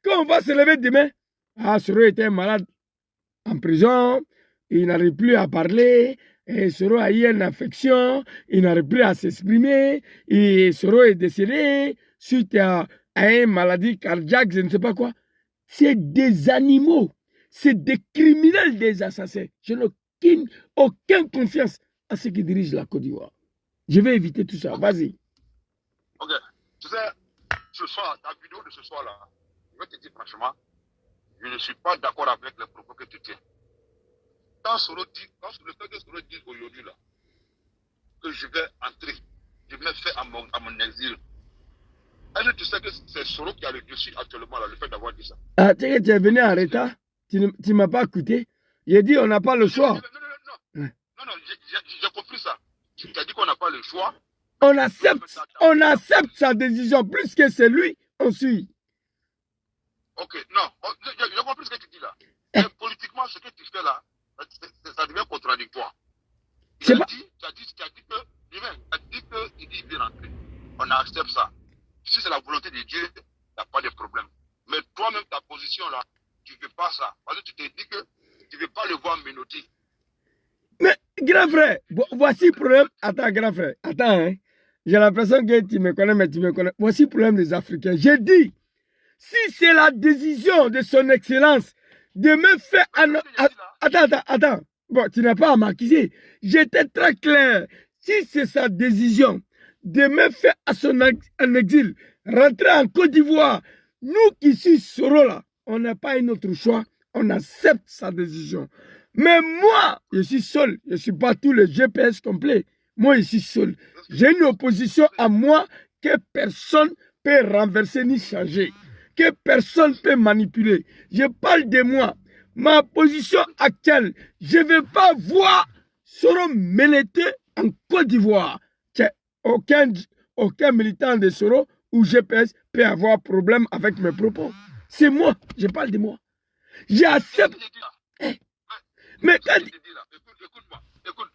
qu'on va se lever demain. Ah, Soro était malade en prison. Il n'arrive plus à parler. Et Soro a eu une infection. Il n'arrive plus à s'exprimer. Et Soro est décédé suite à une maladie cardiaque, je ne sais pas quoi. C'est des animaux. C'est des criminels, des assassins. Je n'ai aucune confiance à ceux qui dirigent la Côte d'Ivoire. Je vais éviter tout ça. Vas-y. Ok. Tu sais, ce soir, ta vidéo de ce soir-là, je vais te dire franchement, je ne suis pas d'accord avec les propos que tu tiens. Quand le fait que Soro dit aujourd'hui là, que je vais entrer, je vais faire à mon exil, est-ce que tu sais que c'est Soro qui a le dessus actuellement là, le fait d'avoir dit ça? Ah, tu es venu en retard, tu ne m'as pas écouté. J'ai dit on n'a pas le choix. Non, j'ai compris ça. Tu as dit qu'on n'a pas le choix, On accepte sa décision. Plus que c'est lui, on suit. Ok, non, j'ai compris ce que tu dis là. Mais politiquement, ce que tu fais là, ça devient contradictoire. Tu as dit qu'il veut rentrer. On accepte ça. Si c'est la volonté de Dieu, il n'y a pas de problème. Mais toi-même, ta position là, tu ne veux pas ça. Parce que tu te dis que tu ne veux pas le voir menotter. Mais, grand frère, voici le problème. Attends, grand frère, attends, hein. J'ai l'impression que tu me connais, mais tu me connais. Voici le problème des Africains. J'ai dit, si c'est la décision de son excellence de me faire... Attends. Bon, tu n'as pas à m'accuser. J'étais très clair. Si c'est sa décision de me faire en exil, rentrer en Côte d'Ivoire, nous qui sommes Soro là, on n'a pas un autre choix. On accepte sa décision. Mais moi, je suis seul. Je ne suis pas tout le GPS complet. Moi, je suis seul. J'ai une opposition à moi que personne ne peut renverser ni changer. Que personne ne peut manipuler. Je parle de moi. Ma position actuelle, je ne veux pas voir Soro menotté en Côte d'Ivoire. Aucun militant de Soro ou GPS peut avoir problème avec mes propos. C'est moi. Je parle de moi. J'accepte. Mais quand...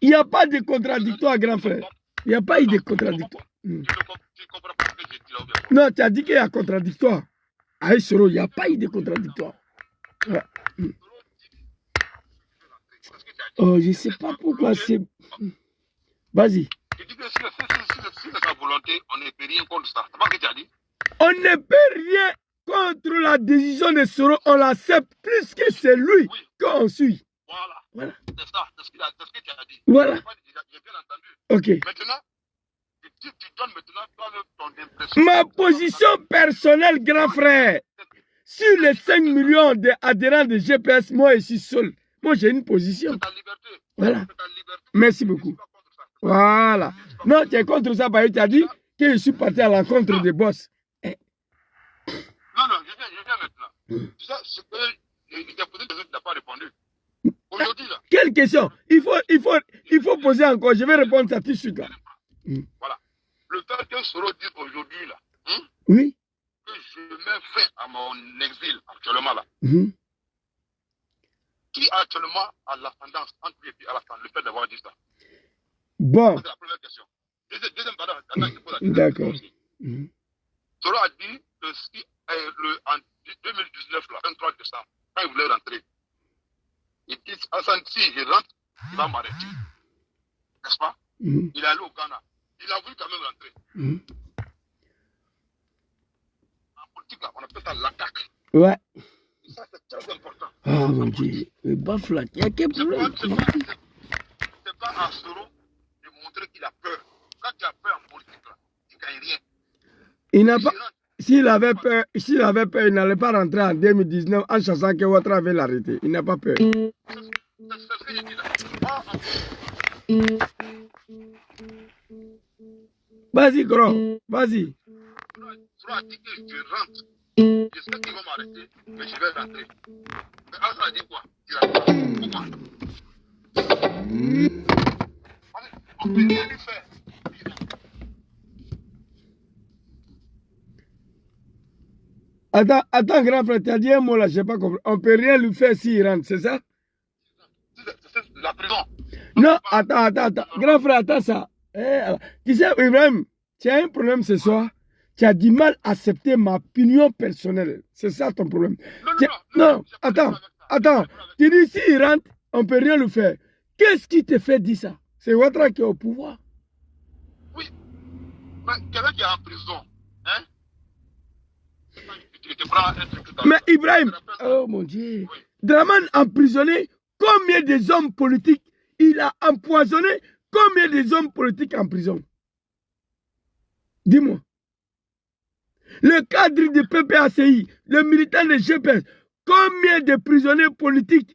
il n'y a pas de contradictoire, grand frère. Il n'y a pas eu de contradictoire. Non, tu as dit qu'il y a contradictoire. À Soro, il n'y a pas eu de contradictoire. Voilà. Oh, je ne sais pas pourquoi c'est... Vas-y. Tu dis que si c'est sa volonté, on ne peut rien contre ça. C'est pas ce que tu as dit? On ne peut rien contre la décision de Soro. On l'accepte plus que c'est lui qu'on suit. Voilà. C'est ça. C'est ce que tu as dit. Voilà. J'ai bien entendu. Ok. Maintenant, tu donnes maintenant ton impression. Ma position personnelle, grand frère. Sur les 5 millions d'adhérents de GPS, moi, je suis seul. Moi, j'ai une position. C'est ta liberté. Voilà. Merci beaucoup. Voilà. Non, tu es contre ça, parce que tu as dit que je suis parti à l'encontre des boss. Non, je viens maintenant. Tu sais, ce que il t'a posé des autres, tu n'as pas répondu. Aujourd'hui, là. Quelle question? Il faut poser encore. Je vais répondre à tout de suite. Là. Voilà. Le fait que Soro dise aujourd'hui, là, oui, que je mets fin à mon exil actuellement, là. Qui actuellement a l'ascendance entre lui et puis Alassane, le fait d'avoir dit ça? Bon. C'est la première question. Deuxième, pardon, d'accord. Soro a dit que si, en 2019, le 23 décembre, quand il voulait rentrer, il dit, Alassane, si je rentre, il va m'arrêter. N'est-ce pas? Il est allé au Ghana. Il a voulu quand même rentrer. En politique, là, on appelle ça l'attaque. Ouais. Ça, c'est très important. Oh mon Dieu. Le bafla, il y a quel problème? C'est pas à Soro de montrer qu'il a peur. Quand tu as peur en politique, là, tu ne gagnes rien. Il n'a pas... S'il avait peur, il n'allait pas rentrer en 2019 en chassant que Ouattara avait l'arrêté. Il n'a pas peur. C'est ce que je dis là. Vas-y, gros. Vas-y. Soro a dit que je rentre. Je sais qu'ils vont m'arrêter, mais je vais rentrer. Mais Alassane a dit quoi? Tu rentres. Pourquoi? On peut rien lui faire. Attends, grand frère, tu as dit un mot là, je n'ai pas compris. On ne peut rien lui faire s'il rentre, c'est ça? C'est la prison. Non, attends. Grand frère, attends ça. Tu sais, Ibrahim, tu as un problème ce soir. Tu as du mal à accepter ma opinion personnelle. C'est ça ton problème. Non, attends. Tu dis s'il rentre, on ne peut rien lui faire. Qu'est-ce qui te fait dire ça? C'est Ouattara qui est au pouvoir. Oui. Mais quelqu'un qui est en prison, hein? Tu te prends un truc tout à l'heure. Mais Ibrahim, oh mon Dieu. Oui. Draman emprisonné, combien des hommes politiques il a empoisonné? Combien des hommes politiques en prison? Dis-moi. Le cadre du PPACI, le militant de GPS, combien de prisonniers politiques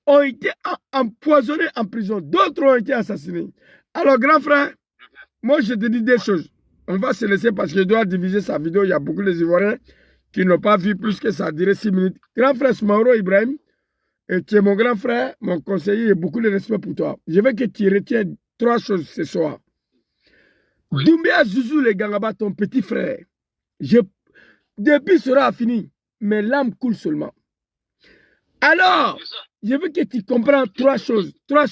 ont été empoisonnés en prison? D'autres ont été assassinés. Alors, grand frère, moi je te dis des choses. On va se laisser parce que je dois diviser sa vidéo. Il y a beaucoup de Ivoiriens qui n'ont pas vu plus que ça a duré 6 minutes. Grand frère Smaoro Ibrahim, tu es mon grand frère, mon conseiller, et beaucoup de respect pour toi. Je veux que tu retiennes 3 choses ce soir. Oui. Doumbia Zouzou le Gangaba, ton petit frère. Depuis sera fini, mes larmes coulent seulement. Alors, je veux que tu comprennes trois choses. Trois.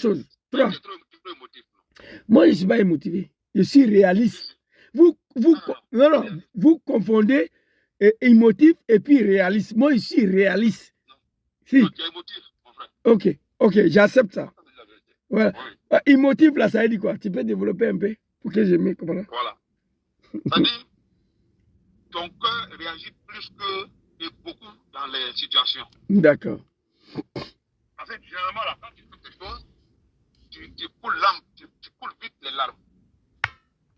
Moi, je ne suis pas émotivé. Je suis réaliste. Vous confondez émotif et puis réaliste. Moi, je suis réaliste. Si. Non, tu es émotif, mon frère. Ok, j'accepte ça. Voilà. Oui. Émotif, là, ça veut dire quoi? Tu peux développer un peu pour que je me comprenne. Voilà. C'est-à-dire, ton cœur réagit plus que et beaucoup dans les situations. D'accord. En fait, généralement, là, quand tu fais quelque chose, tu coules vite les larmes.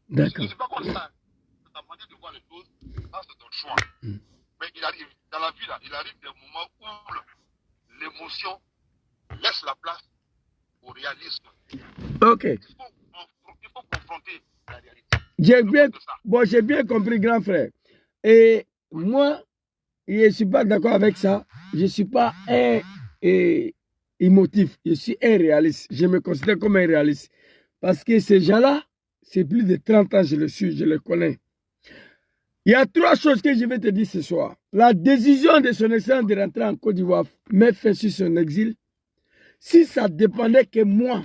D'accord. Je ne suis pas comme ça. Ta manière de voir les choses, ça c'est ton choix. Mais il arrive, dans la vie, là, il arrive des moments où l'émotion laisse la place au réalisme. Ok. Il faut confronter la réalité. J'ai bien compris, grand frère. Et moi, je ne suis pas d'accord avec ça. Je ne suis pas un émotif. Je suis un réaliste. Je me considère comme un réaliste. Parce que ces gens-là, c'est plus de 30 ans, je le suis, je le connais. Il y a trois choses que je vais te dire ce soir. La décision de son excellence de rentrer en Côte d'Ivoire met fin sur son exil. Si ça dépendait que moi,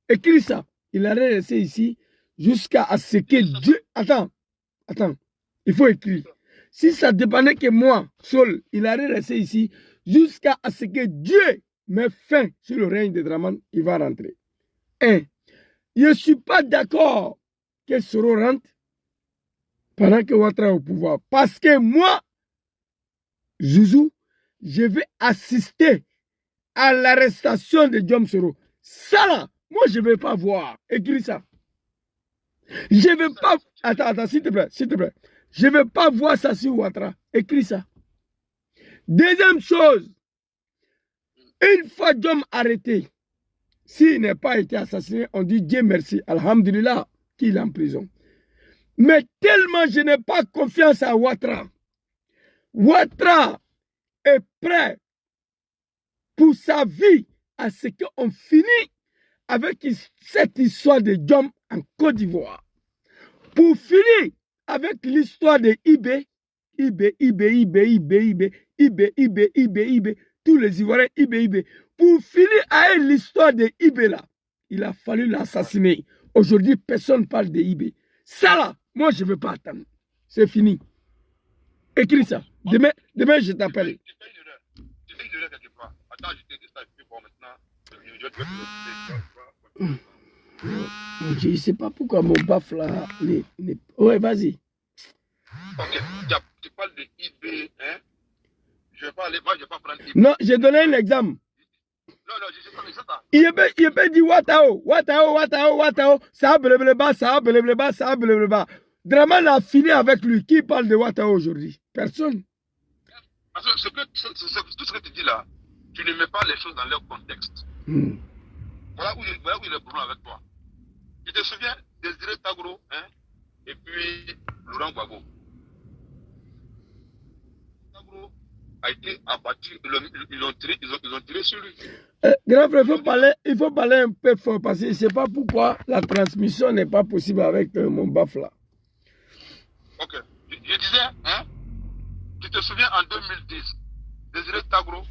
écris ça, il allait rester ici jusqu'à ce que Dieu... Attends, il faut écrire. Si ça dépendait que moi, Saul, il allait rester ici jusqu'à ce que Dieu mette fin sur le règne de Draman, il va rentrer. Je ne suis pas d'accord que Soro rentre pendant que Ouattara est au pouvoir. Parce que moi, Zouzou, je vais assister à l'arrestation de Diom Soro. Ça là, moi je ne vais pas voir. Écris ça. Je ne vais pas... Attends, s'il te plaît. Je ne vais pas voir ça sur Ouattara. Écris ça. Deuxième chose, une fois Diom arrêté, s'il n'a pas été assassiné, on dit Dieu merci, alhamdulillah, qu'il est en prison. Mais tellement je n'ai pas confiance à Ouattara. Ouattara est prêt pour sa vie à ce qu'on finisse avec cette histoire de Diom en Côte d'Ivoire. Pour finir avec l'histoire de IB, tous les Ivoiriens, IB. Pour finir avec l'histoire de IB là, il a fallu l'assassiner. Aujourd'hui, personne ne parle de IB. Ça là, moi je ne veux pas attendre. C'est fini. Écris ça. Demain je t'appelle. Tu fais une erreur quelque part. Attends, je te dis ça et puis bon, maintenant, je vais te dire. Je ne sais pas pourquoi mon baf là. Ouais, vas-y. Ok, tu parles de IB, hein? Je vais pas aller, moi je vais pas prendre IB. Non, j'ai donné un exemple. Non, je sais pas, mais c'est ça. Il peut dire Ouattao, ça blablabla. Draman a fini avec lui. Qui parle de Ouattao aujourd'hui? Personne. Parce que tout ce que tu dis là, tu ne mets pas les choses dans leur contexte. Voilà où il y a le problème avec toi. Tu te souviens Désiré Tagro, hein, et puis Laurent Gbagbo. Tagro a été abattu, ils ont tiré sur lui. Grand frère, il faut parler un peu fort parce que je ne sais pas pourquoi la transmission n'est pas possible avec mon baf là. Ok. Je disais, hein, tu te souviens en 2010, Désiré Tagro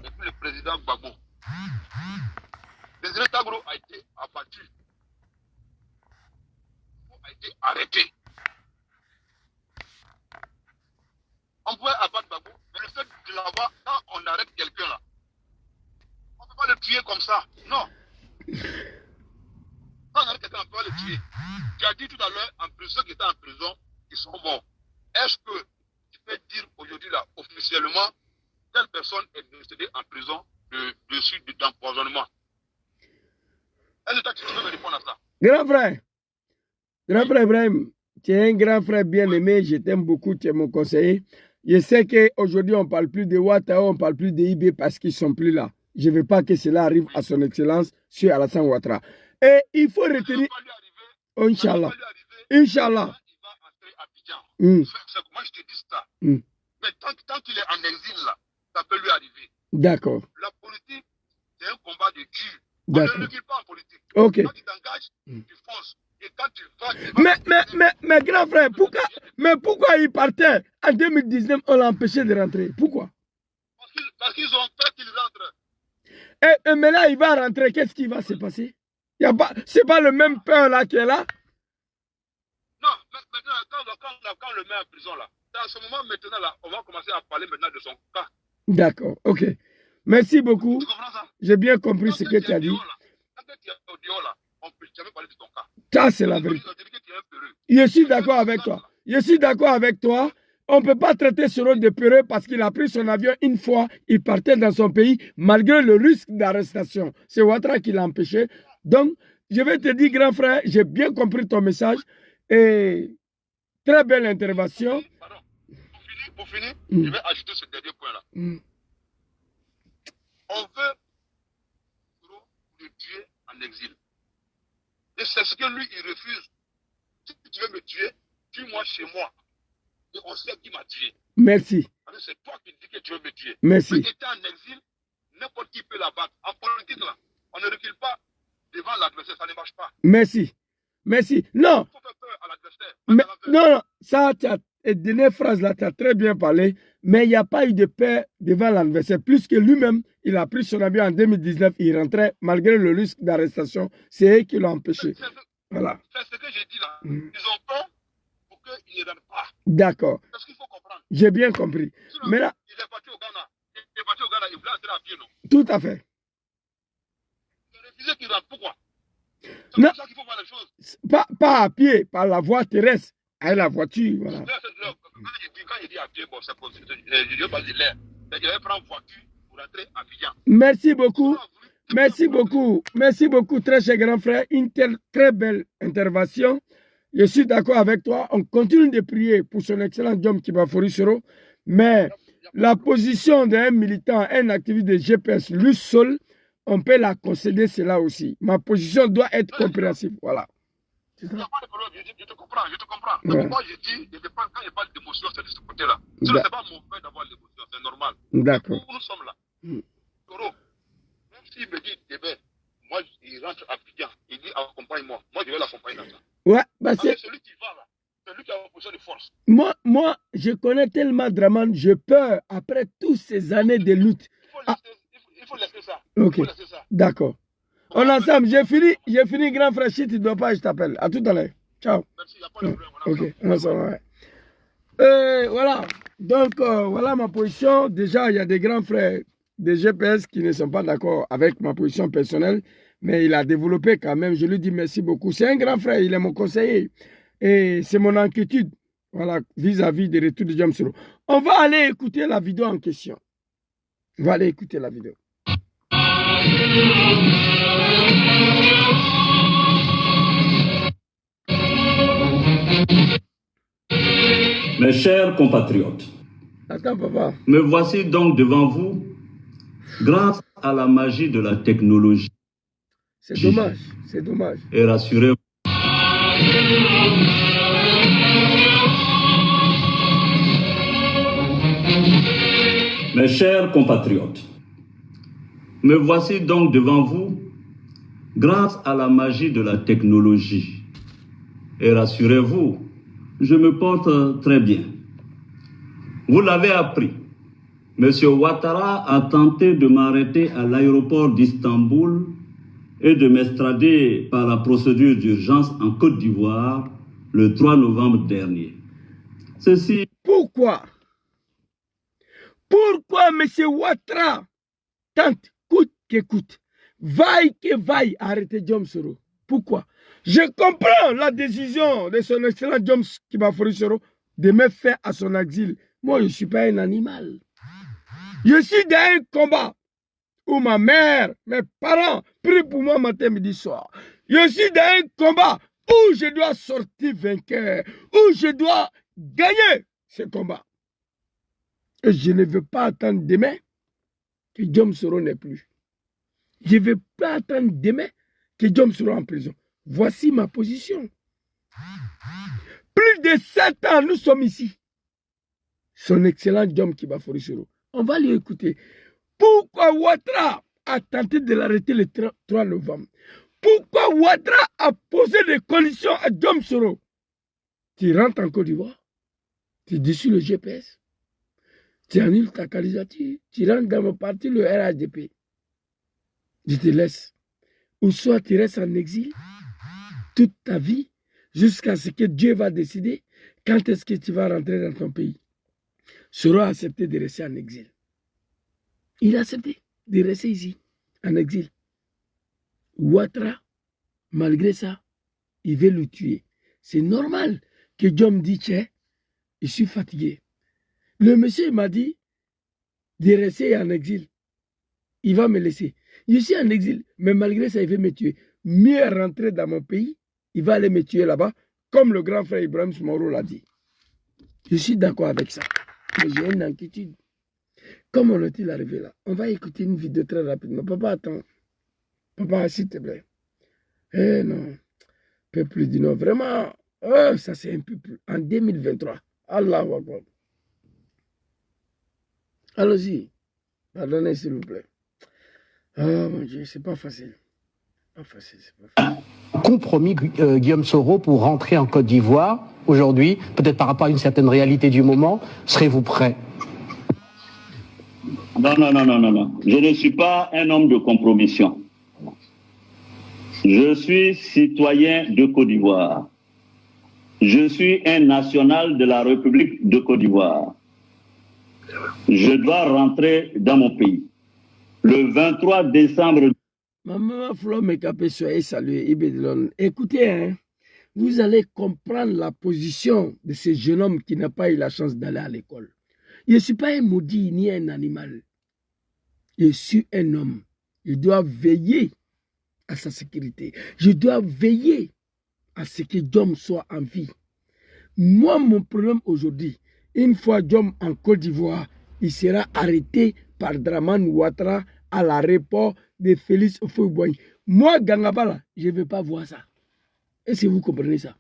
et puis le président Gbagbo. Désiré Tagro a été abattu. A été arrêté. On pouvait abattre Gbagbo, mais le fait de l'avoir, quand on arrête quelqu'un là, on ne peut pas le tuer comme ça. Non. Quand on arrête quelqu'un, on peut pas le tuer. Tu as dit tout à l'heure, ceux qui étaient en prison, ils sont morts. Est-ce que tu peux dire aujourd'hui là, officiellement, telle personne est décédée en prison de suite d'empoisonnement? Est-ce que tu peux me répondre à ça? Grand frère Ibrahim, tu es un grand frère bien aimé, je t'aime beaucoup, tu es mon conseiller. Je sais qu'aujourd'hui on ne parle plus de Ouattao, on ne parle plus de IB parce qu'ils ne sont plus là. Je ne veux pas que cela arrive à son excellence sur Alassane Ouattara. Et il faut retenir... Inch'Allah. Inch'Allah. Moi je te dis ça. Mais tant qu'il est en exil là, ça peut lui arriver. D'accord. La politique, c'est un combat de Dieu. On D'accord. ne recule pas en politique. Ok. Quand tu t'engages, tu fonces. Et quand tu vas... Mais grand frère, pourquoi il partait en 2019, on l'a empêché de rentrer? Pourquoi? Parce qu'ils ont peur qu'ils rentrent. Mais là, il va rentrer, qu'est-ce qui va se passer? C'est pas le même peur là qui est là? Non, maintenant, quand on le met en prison là, dans ce moment maintenant là, on va commencer à parler maintenant de son cas. D'accord, ok. Merci beaucoup. Tu comprends ça? J'ai bien compris ce que tu as dit. Quand tu es au dehors là, on ne peut jamais parler de ton cas. Ça, c'est la vérité. Je suis d'accord avec toi. Je suis d'accord avec toi. On ne peut pas traiter ce rôle de peureux parce qu'il a pris son avion une fois, il partait dans son pays malgré le risque d'arrestation. C'est Ouattara qui l'a empêché. Donc, je vais te dire, grand frère, j'ai bien compris ton message et très belle intervention. Pardon. Pour finir, je vais ajouter ce dernier point-là. On veut le tuer en exil. Et c'est ce que lui, il refuse. Si tu veux me tuer, tue-moi chez moi. Et on sait qui m'a tué. Merci. C'est toi qui dis que tu veux me tuer. Merci. Mais étant en exil, n'importe qui peut la battre. En politique, là, on ne recule pas devant l'adversaire, ça ne marche pas. Merci. Merci. Non. Il faut faire peur à l'adversaire. Non, ça, tu as dernière phrase là, tu as très bien parlé, mais il n'y a pas eu de paix devant l'adversaire. Plus que lui-même, il a pris son avion en 2019, il rentrait malgré le risque d'arrestation. C'est eux qui l'ont empêché. Voilà. C'est ce que j'ai dit là. Ils ont peur pour qu'ils ne rentrent pas. D'accord. Parce qu'il faut comprendre. J'ai bien compris. Sinon, mais là, il est parti au Ghana. Il est parti au Ghana, il voulait entrer à pied, non? Tout à fait. Il a refusé qu'il rentre. Pourquoi? C'est Non. pour ça qu'il faut voir les choses. Pas à pied, par la voie terrestre, avec la voiture. Voilà. Quand il dit à pied, bon, c'est pour je vais pas dire l'air. Il va prendre voiture pour rentrer à Abidjan. Merci beaucoup. Merci beaucoup. Merci beaucoup, très cher grand frère. Une très belle intervention. Je suis d'accord avec toi. On continue de prier pour son excellent Diom Kibafori Soro. Mais la position d'un militant, un activiste de GPS, lui seul, on peut la concéder cela aussi. Ma position doit être compréhensible. Voilà. Il n'y a pas de problème, je te comprends, je te comprends. Ouais. Moi, je dis, quand il parle d'émotion, c'est de ce côté-là. Ce n'est pas mauvais d'avoir l'émotion, c'est normal. D'accord. Nous sommes là. Toro, même s'il me dit, moi, il rentre à Abidjan, il dit, accompagne-moi. Moi, je vais l'accompagner dans ça. Ouais, bah c'est celui qui va là, c'est lui qui a une position de force. Moi, je connais tellement Draman, je peur après toutes ces années de lutte. Il faut laisser ça. Ok. D'accord. On est ensemble. J'ai fini, grand frère. Si tu ne dois pas, je t'appelle. À tout à l'heure. Ciao. Merci, il n'y a pas de problème. Ok, on est ensemble. Ouais. Voilà. Donc, voilà ma position. Déjà, il y a des grands frères des GPS qui ne sont pas d'accord avec ma position personnelle, mais il a développé quand même. Je lui dis merci beaucoup. C'est un grand frère, il est mon conseiller. Et c'est mon inquiétude, voilà, vis-à-vis des retours de Diom Soro. On va aller écouter la vidéo en question. On va aller écouter la vidéo. Mes chers compatriotes, attends, papa. Me voici donc devant vous grâce à la magie de la technologie. C'est dommage, c'est dommage. Et rassurez-vous. Mes chers compatriotes, me voici donc devant vous grâce à la magie de la technologie. Et rassurez-vous, je me porte très bien. Vous l'avez appris. M. Ouattara a tenté de m'arrêter à l'aéroport d'Istanbul et de m'extrader par la procédure d'urgence en Côte d'Ivoire le 3 novembre dernier. Ceci... Pourquoi M. Ouattara tente, coûte que coûte, vaille que vaille, arrêter Diom Soro? Pourquoi? Je comprends la décision de son excellent Diom Kibafori Soro de mettre fin à son exil. Moi, je ne suis pas un animal. Je suis dans un combat où ma mère, mes parents prient pour moi matin, midi, soir. Je suis dans un combat où je dois sortir vainqueur, où je dois gagner ce combat. Et je ne veux pas attendre demain que Diom Soro n'est plus. Je ne veux pas attendre demain que Diom Soro en prison. Voici ma position. Plus de 7 ans, nous sommes ici. Son excellent Diom Kibafori Soro. On va lui écouter. Pourquoi Ouattara a tenté de l'arrêter le 3 novembre? Pourquoi Ouattara a posé des conditions à Diom Soro? Tu rentres en Côte d'Ivoire, tu dissout le GPS, tu annules ta candidature, tu rentres dans mon parti, le RHDP. Je te laisse. Ou soit tu restes en exil toute ta vie jusqu'à ce que Dieu va décider quand est-ce que tu vas rentrer dans ton pays. Soro a accepté de rester en exil. Il a accepté de rester ici, en exil. Ouattara, malgré ça, il veut le tuer. C'est normal que Diom dit, tiens, je suis fatigué. Le monsieur m'a dit de rester en exil. Il va me laisser. Je suis en exil, mais malgré ça, il veut me tuer. Mieux rentrer dans mon pays, il va aller me tuer là-bas, comme le grand frère Ibrahim Moro l'a dit. Je suis d'accord avec ça. Mais j'ai une inquiétude. Comment est-il arrivé là? On va écouter une vidéo très rapidement. Papa, attends. Papa, s'il te plaît. Eh non. Peuple du Nord, vraiment. Oh, ça c'est un peu plus. En 2023. Allahu Akbar. Allons-y. Pardonnez, s'il vous plaît. Oh mon Dieu, c'est pas facile. Pas facile, c'est pas facile. Compromis Guillaume Soro pour rentrer en Côte d'Ivoire aujourd'hui, peut-être par rapport à une certaine réalité du moment, serez-vous prêt? Non. Je ne suis pas un homme de compromission. Je suis citoyen de Côte d'Ivoire. Je suis un national de la République de Côte d'Ivoire. Je dois rentrer dans mon pays. Le 23 décembre. Maman Flo Mekapé, soyez salué. Écoutez, hein, vous allez comprendre la position de ce jeune homme qui n'a pas eu la chance d'aller à l'école. Je ne suis pas un maudit ni un animal. Je suis un homme. Je dois veiller à sa sécurité. Je dois veiller à ce que Diom soit en vie. Moi, mon problème aujourd'hui, une fois Diom en Côte d'Ivoire, il sera arrêté par Dramane Ouattara à l'aéroport de Félix Houphouët-Boigny. Moi, Gangabala, je ne veux pas voir ça. Est-ce que vous comprenez ça?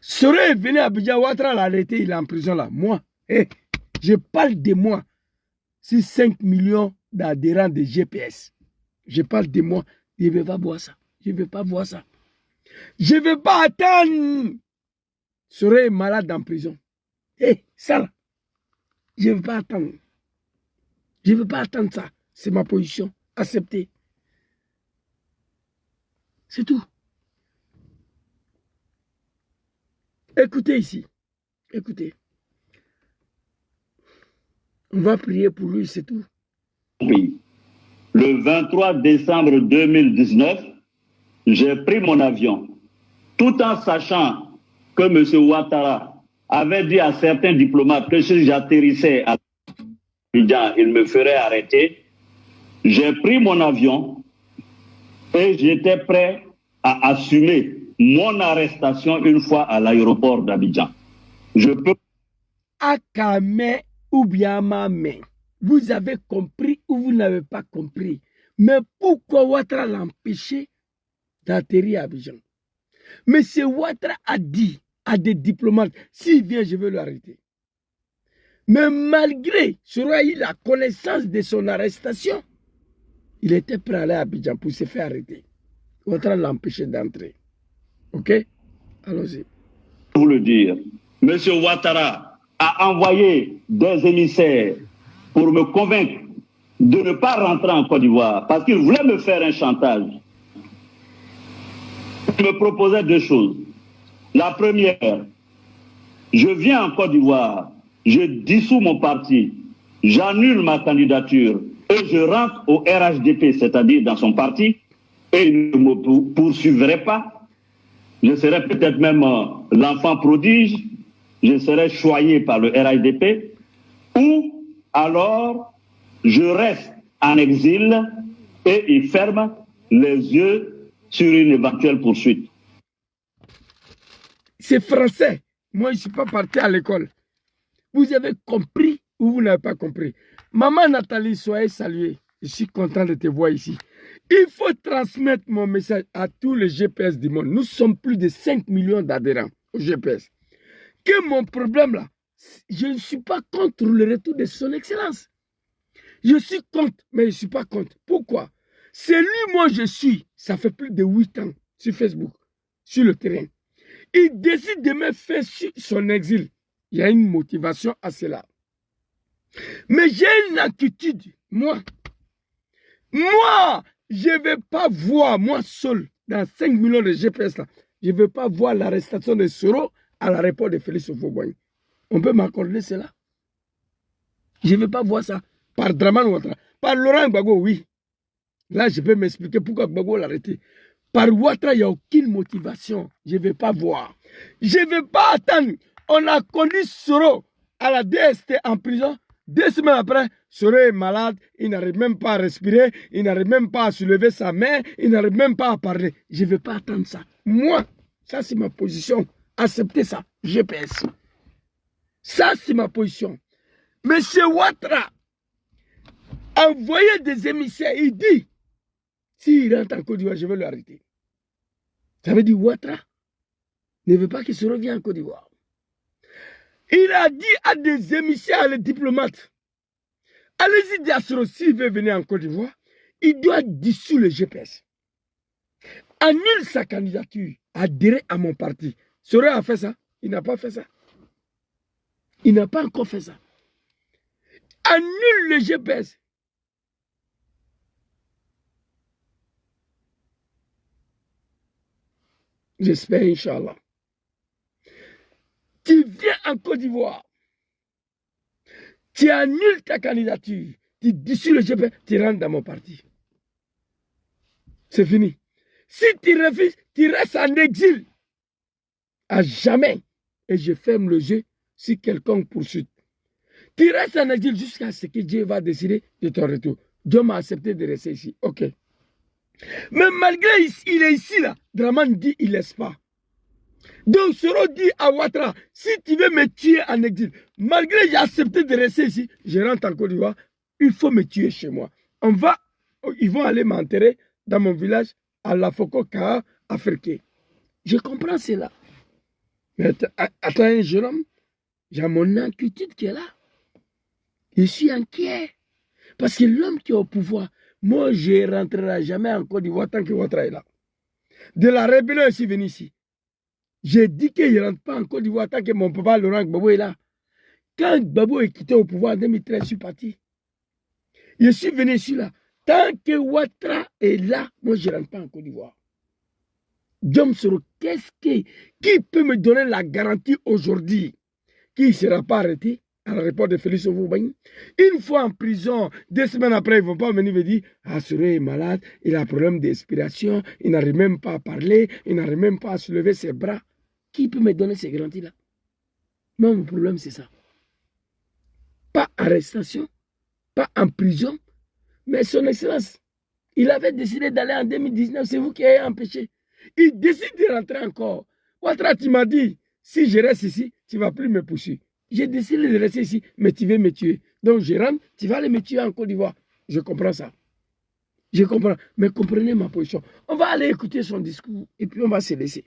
Serait venu à Abidjan, Ouattara l'a arrêté, il est en prison là. Moi, je parle de moi. C'est 5 millions d'adhérents de GPS. Je parle de moi. Je ne veux pas voir ça. Je ne veux pas voir ça. Je ne veux pas attendre. Serait malade en prison. Ça là. Je ne veux pas attendre. Je ne veux pas attendre ça. C'est ma position. Acceptez. C'est tout. Écoutez ici. Écoutez. On va prier pour lui, c'est tout. Oui. Le 23 décembre 2019, j'ai pris mon avion, tout en sachant que M. Ouattara avait dit à certains diplomates que si j'atterrissais à Abidjan, il me ferait arrêter. J'ai pris mon avion et j'étais prêt à assumer mon arrestation une fois à l'aéroport d'Abidjan. Je peux... Akame ou bien ma main. Vous avez compris ou vous n'avez pas compris. Mais pourquoi Ouattara l'a empêché d'atterrir à Abidjan? M. Ouattara a dit à des diplomates, s'il vient, je vais l'arrêter. Mais malgré Soro eu la connaissance de son arrestation, il était prêt à aller à Abidjan pour se faire arrêter. Ouattara l'a empêché d'entrer. Ok? Allons-y. Pour le dire, M. Ouattara a envoyé des émissaires pour me convaincre de ne pas rentrer en Côte d'Ivoire parce qu'il voulait me faire un chantage. Il me proposait deux choses. La première, je viens en Côte d'Ivoire, je dissous mon parti, j'annule ma candidature et je rentre au RHDP, c'est-à-dire dans son parti, et il ne me poursuivrait pas. Je serais peut-être même l'enfant prodige, je serais choyé par le RHDP, ou alors je reste en exil et il ferme les yeux sur une éventuelle poursuite. C'est français. Moi, je ne suis pas parti à l'école. Vous avez compris ou vous n'avez pas compris? Maman Nathalie, soyez saluée. Je suis content de te voir ici. Il faut transmettre mon message à tous les GPS du monde. Nous sommes plus de 5 millions d'adhérents au GPS. Que mon problème là, je ne suis pas contre le retour de son excellence. Je suis contre, mais je ne suis pas contre. Pourquoi? C'est lui, moi, je suis. Ça fait plus de 8 ans sur Facebook, sur le terrain. Il décide de me faire son exil. Il y a une motivation à cela. Mais j'ai une attitude, moi, je ne vais pas voir, moi seul, dans 5 millions de GPS, là, je ne vais pas voir l'arrestation de Soro à l'aéroport de Félix Houphouët-Boigny. On peut m'accorder cela? Je ne vais pas voir ça par Dramane Ouattara. Par Laurent Gbagbo, oui. Là, je peux m'expliquer pourquoi Gbagbo l'a arrêté. Par Ouattara, il n'y a aucune motivation. Je ne vais pas voir. Je ne vais pas attendre. On a conduit Soro à la DST en prison. 2 semaines après, Soro est malade. Il n'arrive même pas à respirer. Il n'arrive même pas à soulever sa main. Il n'arrive même pas à parler. Je ne vais pas attendre ça. Moi, ça c'est ma position. Acceptez ça. GPS. Ça c'est ma position. Monsieur Ouattara a envoyé des émissaires. Il dit, s'il rentre en Côte d'Ivoire, je vais l'arrêter. Ça veut dire Ouattara ne veut pas qu'il se revienne en Côte d'Ivoire. Il a dit à des émissaires, à les diplomates, allez-y dire à Soro, s'il veut venir en Côte d'Ivoire, il doit dissoudre le GPS. Annule sa candidature, adhérer à mon parti. Soro a fait ça? Il n'a pas fait ça. Il n'a pas encore fait ça. Annule le GPS. J'espère, Inch'Allah. Tu viens en Côte d'Ivoire. Tu annules ta candidature. Tu dissous le GPS, tu rentres dans mon parti. C'est fini. Si tu refuses, tu restes en exil. À jamais. Et je ferme le jeu si quelqu'un poursuit. Tu restes en exil jusqu'à ce que Dieu va décider de ton retour. Dieu m'a accepté de rester ici. Ok. Mais malgré il est ici là, Dramane dit il ne laisse pas. Donc Soro dit à Ouattara, si tu veux me tuer en exil, malgré j'ai accepté de rester ici, je rentre en Côte d'Ivoire, il faut me tuer chez moi. Ils vont aller m'enterrer dans mon village à la Foko-Kaa africain. Je comprends cela. Mais attends, un jeune homme, j'ai mon inquiétude qui est là. Je suis inquiet. Parce que l'homme qui est au pouvoir, moi, je ne rentrerai jamais en Côte d'Ivoire tant que Ouattara est là. De la rébellion, je suis venu ici. J'ai dit que je ne rentre pas en Côte d'Ivoire tant que mon papa Laurent Gbagbo est là. Quand Gbagbo est quitté au pouvoir en 2013, je suis parti. Je suis venu ici là. Tant que Ouattara est là, moi, je ne rentre pas en Côte d'Ivoire. Diom Soro, qui peut me donner la garantie aujourd'hui qu'il ne sera pas arrêté à l'aéroport de Félix Houphouët-Boigny? Une fois en prison, 2 semaines après, ils ne vont pas venir me dire « Ah, Soro est malade, il a un problème d'inspiration, il n'arrive même pas à parler, il n'arrive même pas à se lever ses bras. » Qui peut me donner ces garanties-là? Moi, mon problème, c'est ça. Pas arrestation, pas en prison, mais son excellence, il avait décidé d'aller en 2019, c'est vous qui avez empêché. Il décide de rentrer encore. Ouattara, tu m'as dit, si je reste ici, tu ne vas plus me pousser. J'ai décidé de rester ici, mais tu veux me tuer. Donc je rentre, tu vas aller me tuer en Côte d'Ivoire. Je comprends ça. Je comprends. Mais comprenez ma position. On va aller écouter son discours et puis on va se laisser.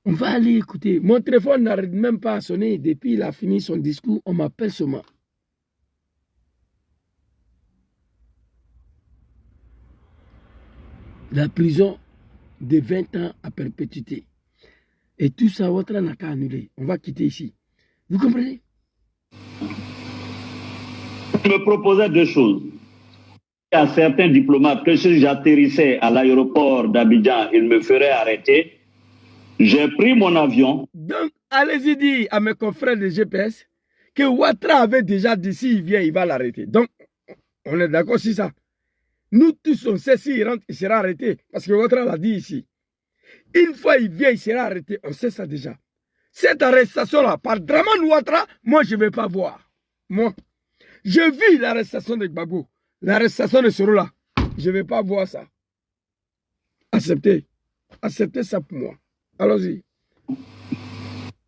On va aller écouter. Mon téléphone n'arrête même pas à sonner. Depuis qu'il a fini son discours, on m'appelle seulement. La prison de 20 ans à perpétuité. Et tout ça, Ouattara n'a qu'à annuler. On va quitter ici. Vous comprenez? Il me proposait 2 choses. Il y a certains diplomates que si j'atterrissais à l'aéroport d'Abidjan, ils me feraient arrêter. J'ai pris mon avion. Donc, allez-y dire à mes confrères de GPS que Ouattara avait déjà dit s'il vient, il va l'arrêter. Donc, on est d'accord sur ça. Nous tous, on sait s'il rentre, il sera arrêté. Parce que Ouattara l'a dit ici. Une fois il vient, il sera arrêté. On sait ça déjà. Cette arrestation-là, par Dramane Ouattara, moi, je ne vais pas voir. Moi, je vis l'arrestation de Gbagbo. L'arrestation de Soro là. Je ne vais pas voir ça. Acceptez. Acceptez ça pour moi. Allons-y. Il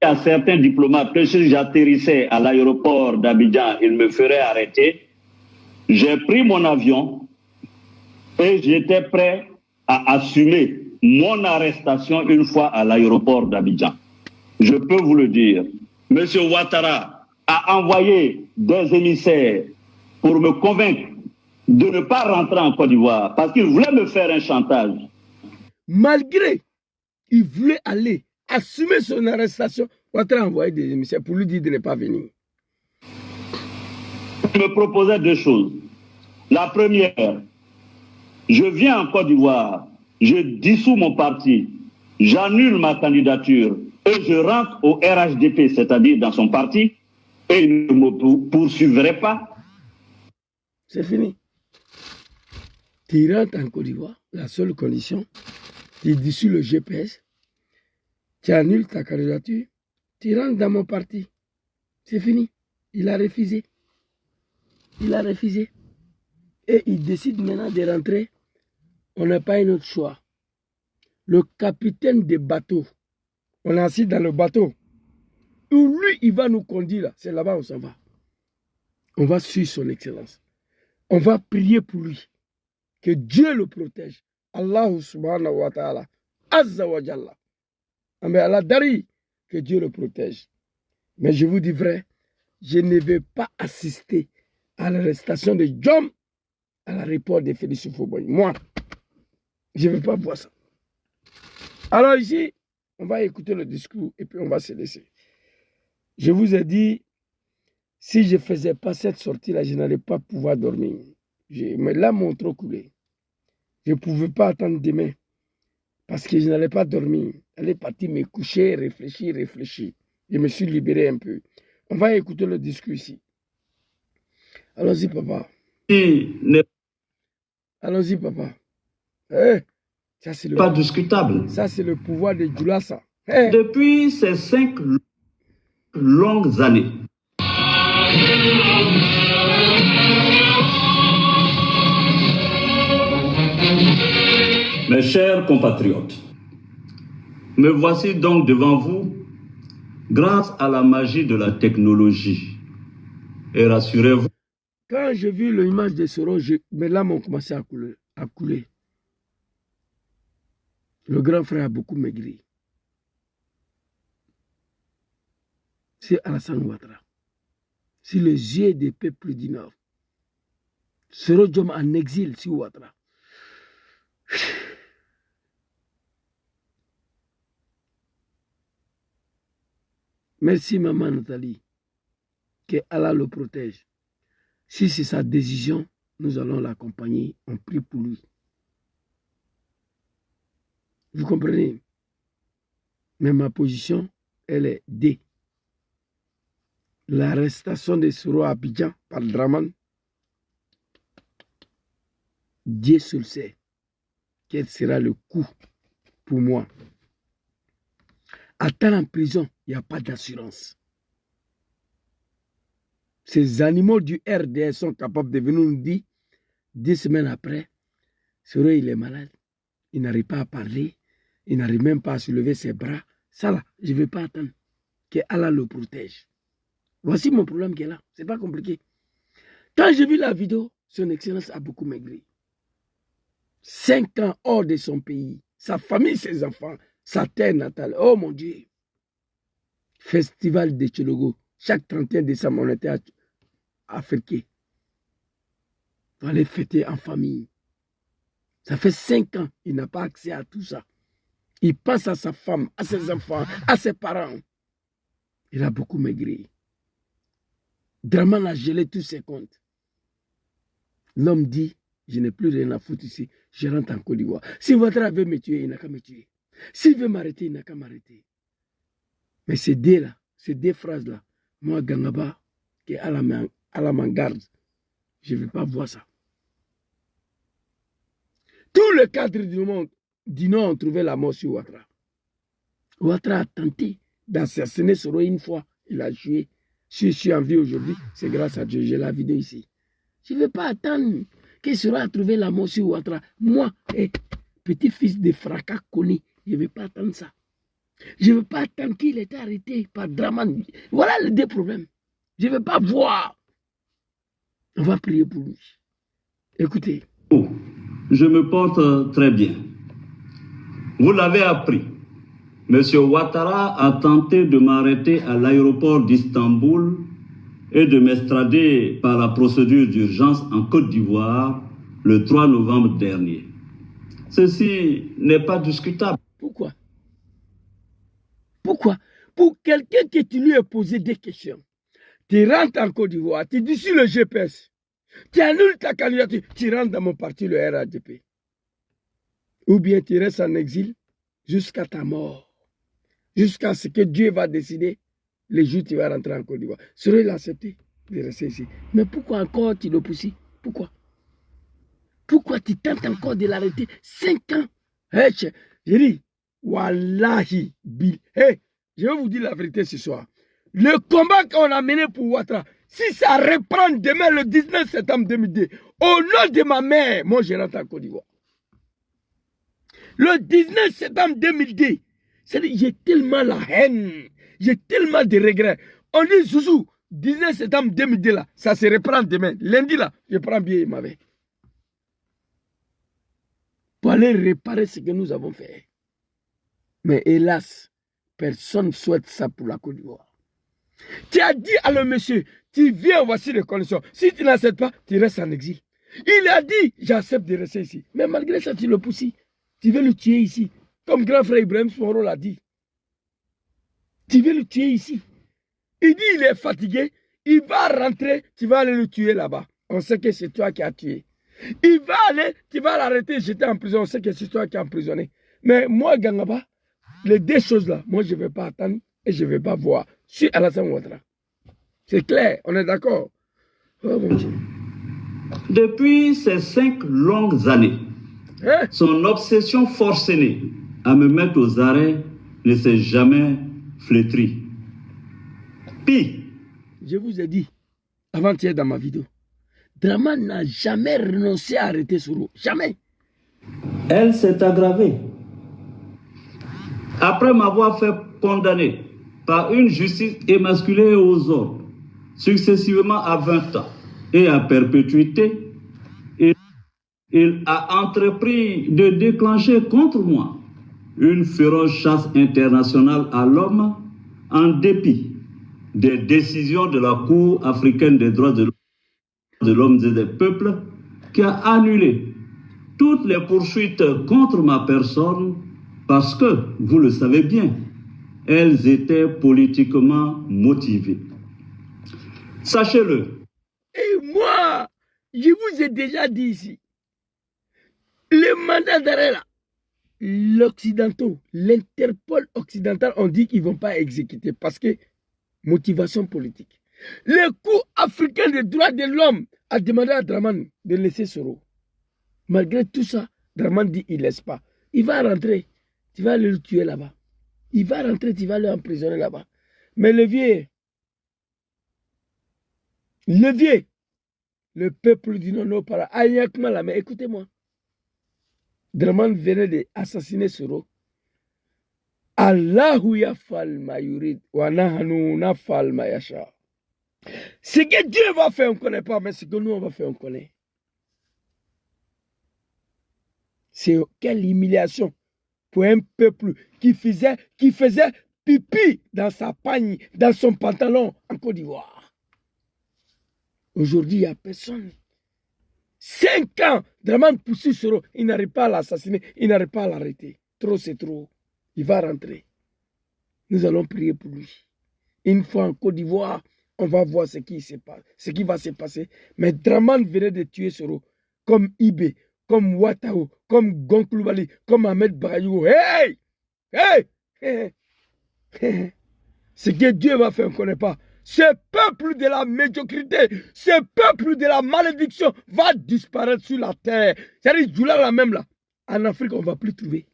y a certains diplomates que si j'atterrissais à l'aéroport d'Abidjan, ils me feraient arrêter. J'ai pris mon avion et j'étais prêt à assumer mon arrestation une fois à l'aéroport d'Abidjan. Je peux vous le dire. M. Ouattara a envoyé des émissaires pour me convaincre de ne pas rentrer en Côte d'Ivoire parce qu'il voulait me faire un chantage. Malgré, il voulait aller assumer son arrestation, Ouattara a envoyé des émissaires pour lui dire de ne pas venir. Il me proposait deux choses. La première, je viens en Côte d'Ivoire, je dissous mon parti, j'annule ma candidature et je rentre au RHDP, c'est-à-dire dans son parti, et il ne me poursuivrait pas. C'est fini. Tu rentres en Côte d'Ivoire, la seule condition, tu dissous le GPS, tu annules ta candidature, tu rentres dans mon parti. C'est fini. Il a refusé. Il a refusé. Et il décide maintenant de rentrer. On n'a pas un autre choix. Le capitaine des bateaux, on est assis dans le bateau. Où lui, il va nous conduire là. C'est là-bas où on s'en va. On va suivre son excellence. On va prier pour lui. Que Dieu le protège. Allah subhanahu wa ta'ala. Azza wa jalla. Mais Allah dari. Que Dieu le protège. Mais je vous dis vrai, je ne vais pas assister à l'arrestation de John à l'aéroport de Félix Houphouët-Boigny. Moi, je ne vais pas voir ça. Alors ici, on va écouter le discours et puis on va se laisser. Je vous ai dit, si je ne faisais pas cette sortie-là, je n'allais pas pouvoir dormir. Mes larmes m'ont trop coulé. Je ne pouvais pas attendre demain parce que je n'allais pas dormir. J'allais partir me coucher, réfléchir. Je me suis libéré un peu. On va écouter le discours ici. Allons-y, papa. Allons-y, papa. Ça, c'est Pas discutable. Ça, c'est le pouvoir de Djoulassa. Depuis ces 5 longues années, mes chers compatriotes, me voici donc devant vous grâce à la magie de la technologie. Et rassurez-vous. Quand j'ai vu l'image de Soro, mes larmes ont commencé à couler. Le grand frère a beaucoup maigri. C'est Alassane Ouattara. C'est les yeux des peuples du Nord. Soro Diom en exil, c'est Ouattara. Merci, maman Nathalie. Que Allah le protège. Si c'est sa décision, nous allons l'accompagner. On prie pour lui. Vous comprenez? Mais ma position, elle est D. L'arrestation de Soro à Abidjan par Draman, Dieu seul sait quel sera le coup pour moi. Attendre en prison, il n'y a pas d'assurance. Ces animaux du RDS sont capables de venir nous dire, 10 semaines après, Soro il est malade, il n'arrive pas à parler, il n'arrive même pas à soulever ses bras. Ça là, je ne vais pas attendre que Allah le protège. Voici mon problème qui est là, ce n'est pas compliqué. Quand j'ai vu la vidéo, son excellence a beaucoup maigri. 5 ans hors de son pays, sa famille, ses enfants, sa terre natale. Oh mon Dieu! Festival de Tchologo. Chaque 31 décembre, on était à Féké. On allait fêter en famille. Ça fait 5 ans, il n'a pas accès à tout ça. Il pense à sa femme, à ses enfants, à ses parents. Il a beaucoup maigri. Draman a gelé tous ses comptes. L'homme dit, je n'ai plus rien à foutre ici, je rentre en Côte d'Ivoire. Si Ouattara veut me tuer, il n'a qu'à me tuer. S'il veut m'arrêter, il n'a qu'à m'arrêter. Mais ces deux-là, ces 2 phrases-là, moi, Gangaba, qui est à la mangarde, je ne veux pas voir ça. Tous les cadres du Nord ont trouvé la mort sur Ouattara. Ouattara a tenté d'assassiner Soro une fois, il a joué. Si je suis en vie aujourd'hui, c'est grâce à Dieu, j'ai la vidéo ici. Je ne veux pas attendre que Soro a trouvé la mort sur Ouattara. Moi, petit-fils de fracas connu, je ne veux pas attendre ça. Je ne veux pas attendre qu'il ait été arrêté par Draman. Voilà les 2 problèmes. Je ne veux pas voir. On va prier pour lui. Écoutez. Je me porte très bien. Vous l'avez appris. M. Ouattara a tenté de m'arrêter à l'aéroport d'Istanbul et de m'extrader par la procédure d'urgence en Côte d'Ivoire le 3 novembre dernier. Ceci n'est pas discutable. Pourquoi? Pourquoi? Pour quelqu'un que tu lui as posé des questions, tu rentres en Côte d'Ivoire, tu dis sur le GPS, tu annules ta candidature, tu rentres dans mon parti, le RADP. Ou bien tu restes en exil jusqu'à ta mort, jusqu'à ce que Dieu va décider le jour où tu vas rentrer en Côte d'Ivoire. Serait-il accepté de rester ici? Mais pourquoi encore tu le pousses? Pourquoi? Pourquoi tu tentes encore de l'arrêter? 5 ans. Hey, j'ai dit, Wallahi, hey, je vais vous dire la vérité ce soir. Le combat qu'on a mené pour Ouattara, si ça reprend demain le 19 septembre 2002, au nom de ma mère, moi je rentre en Côte d'Ivoire. Le 19 septembre 2002, j'ai tellement la haine, j'ai tellement de regrets. On dit, Zouzou, 19 septembre 2002, là, ça se reprend demain. Lundi, là, je prends bien ma vie. Pour aller réparer ce que nous avons fait. Mais hélas, personne ne souhaite ça pour la Côte d'Ivoire. Tu as dit à le monsieur, tu viens, voici les conditions. Si tu n'acceptes pas, tu restes en exil. Il a dit, j'accepte de rester ici. Mais malgré ça, tu le pousses. Tu veux le tuer ici. Comme grand frère Ibrahim Soro l'a dit. Tu veux le tuer ici. Il dit, il est fatigué. Il va rentrer, tu vas aller le tuer là-bas. On sait que c'est toi qui as tué. Il va aller, tu vas l'arrêter, jeter en prison. On sait que c'est toi qui as emprisonné. Mais moi, Gangaba, les deux choses-là, moi, je ne vais pas attendre et je ne vais pas voir. Je suis Alassane Ouattara. C'est clair, on est d'accord. Oh, mon Dieu. Depuis ces 5 longues années, son obsession forcenée à me mettre aux arrêts ne s'est jamais flétrie. Pire. Je vous ai dit, avant-hier dans ma vidéo, Dramane n'a jamais renoncé à arrêter Soro. Jamais. Elle s'est aggravée. Après m'avoir fait condamner par une justice émasculée aux ordres, successivement à 20 ans et à perpétuité, il a entrepris de déclencher contre moi une féroce chasse internationale à l'homme en dépit des décisions de la Cour africaine des droits de l'homme et des peuples qui a annulé toutes les poursuites contre ma personne parce que, vous le savez bien, elles étaient politiquement motivées. Sachez-le. Et moi, je vous ai déjà dit ici, le mandat d'arrêt là, l'Occidentaux, l'Interpol occidental ont dit qu'ils ne vont pas exécuter parce que motivation politique. Le Cour africain des droits de l'homme a demandé à Dramane de laisser Soro. Malgré tout ça, Dramane dit il ne laisse pas. Il va rentrer, tu vas le tuer là-bas. Il va rentrer, tu vas l'emprisonner là-bas. Mais le vieux, le peuple du non para Ayakma, mais écoutez-moi. Dramane venait d'assassiner Soro. Allahu yafal ma yurid wa nahnu nafal ma yasha. Ce que Dieu va faire, on ne connaît pas, mais ce que nous on va faire, on connaît. C'est quelle humiliation pour un peuple qui faisait pipi dans sa pagne, dans son pantalon en Côte d'Ivoire. Aujourd'hui, il n'y a personne. 5 ans, Dramane poussé Soro, il n'arrive pas à l'assassiner, il n'arrive pas à l'arrêter. Trop, c'est trop. Il va rentrer. Nous allons prier pour lui. Une fois en Côte d'Ivoire, on va voir ce qui va se passer. Mais Dramane venait de tuer Soro, comme Ibé, comme Ouattara, comme Gonkloubali, comme Ahmed Bayou. Hey! Hey! Hey! Hey! Ce que Dieu va faire, on ne connaît pas. Ce peuple de la médiocrité, ce peuple de la malédiction va disparaître sur la terre. C'est-à-dire, Djoula là même là, en Afrique, on ne va plus trouver.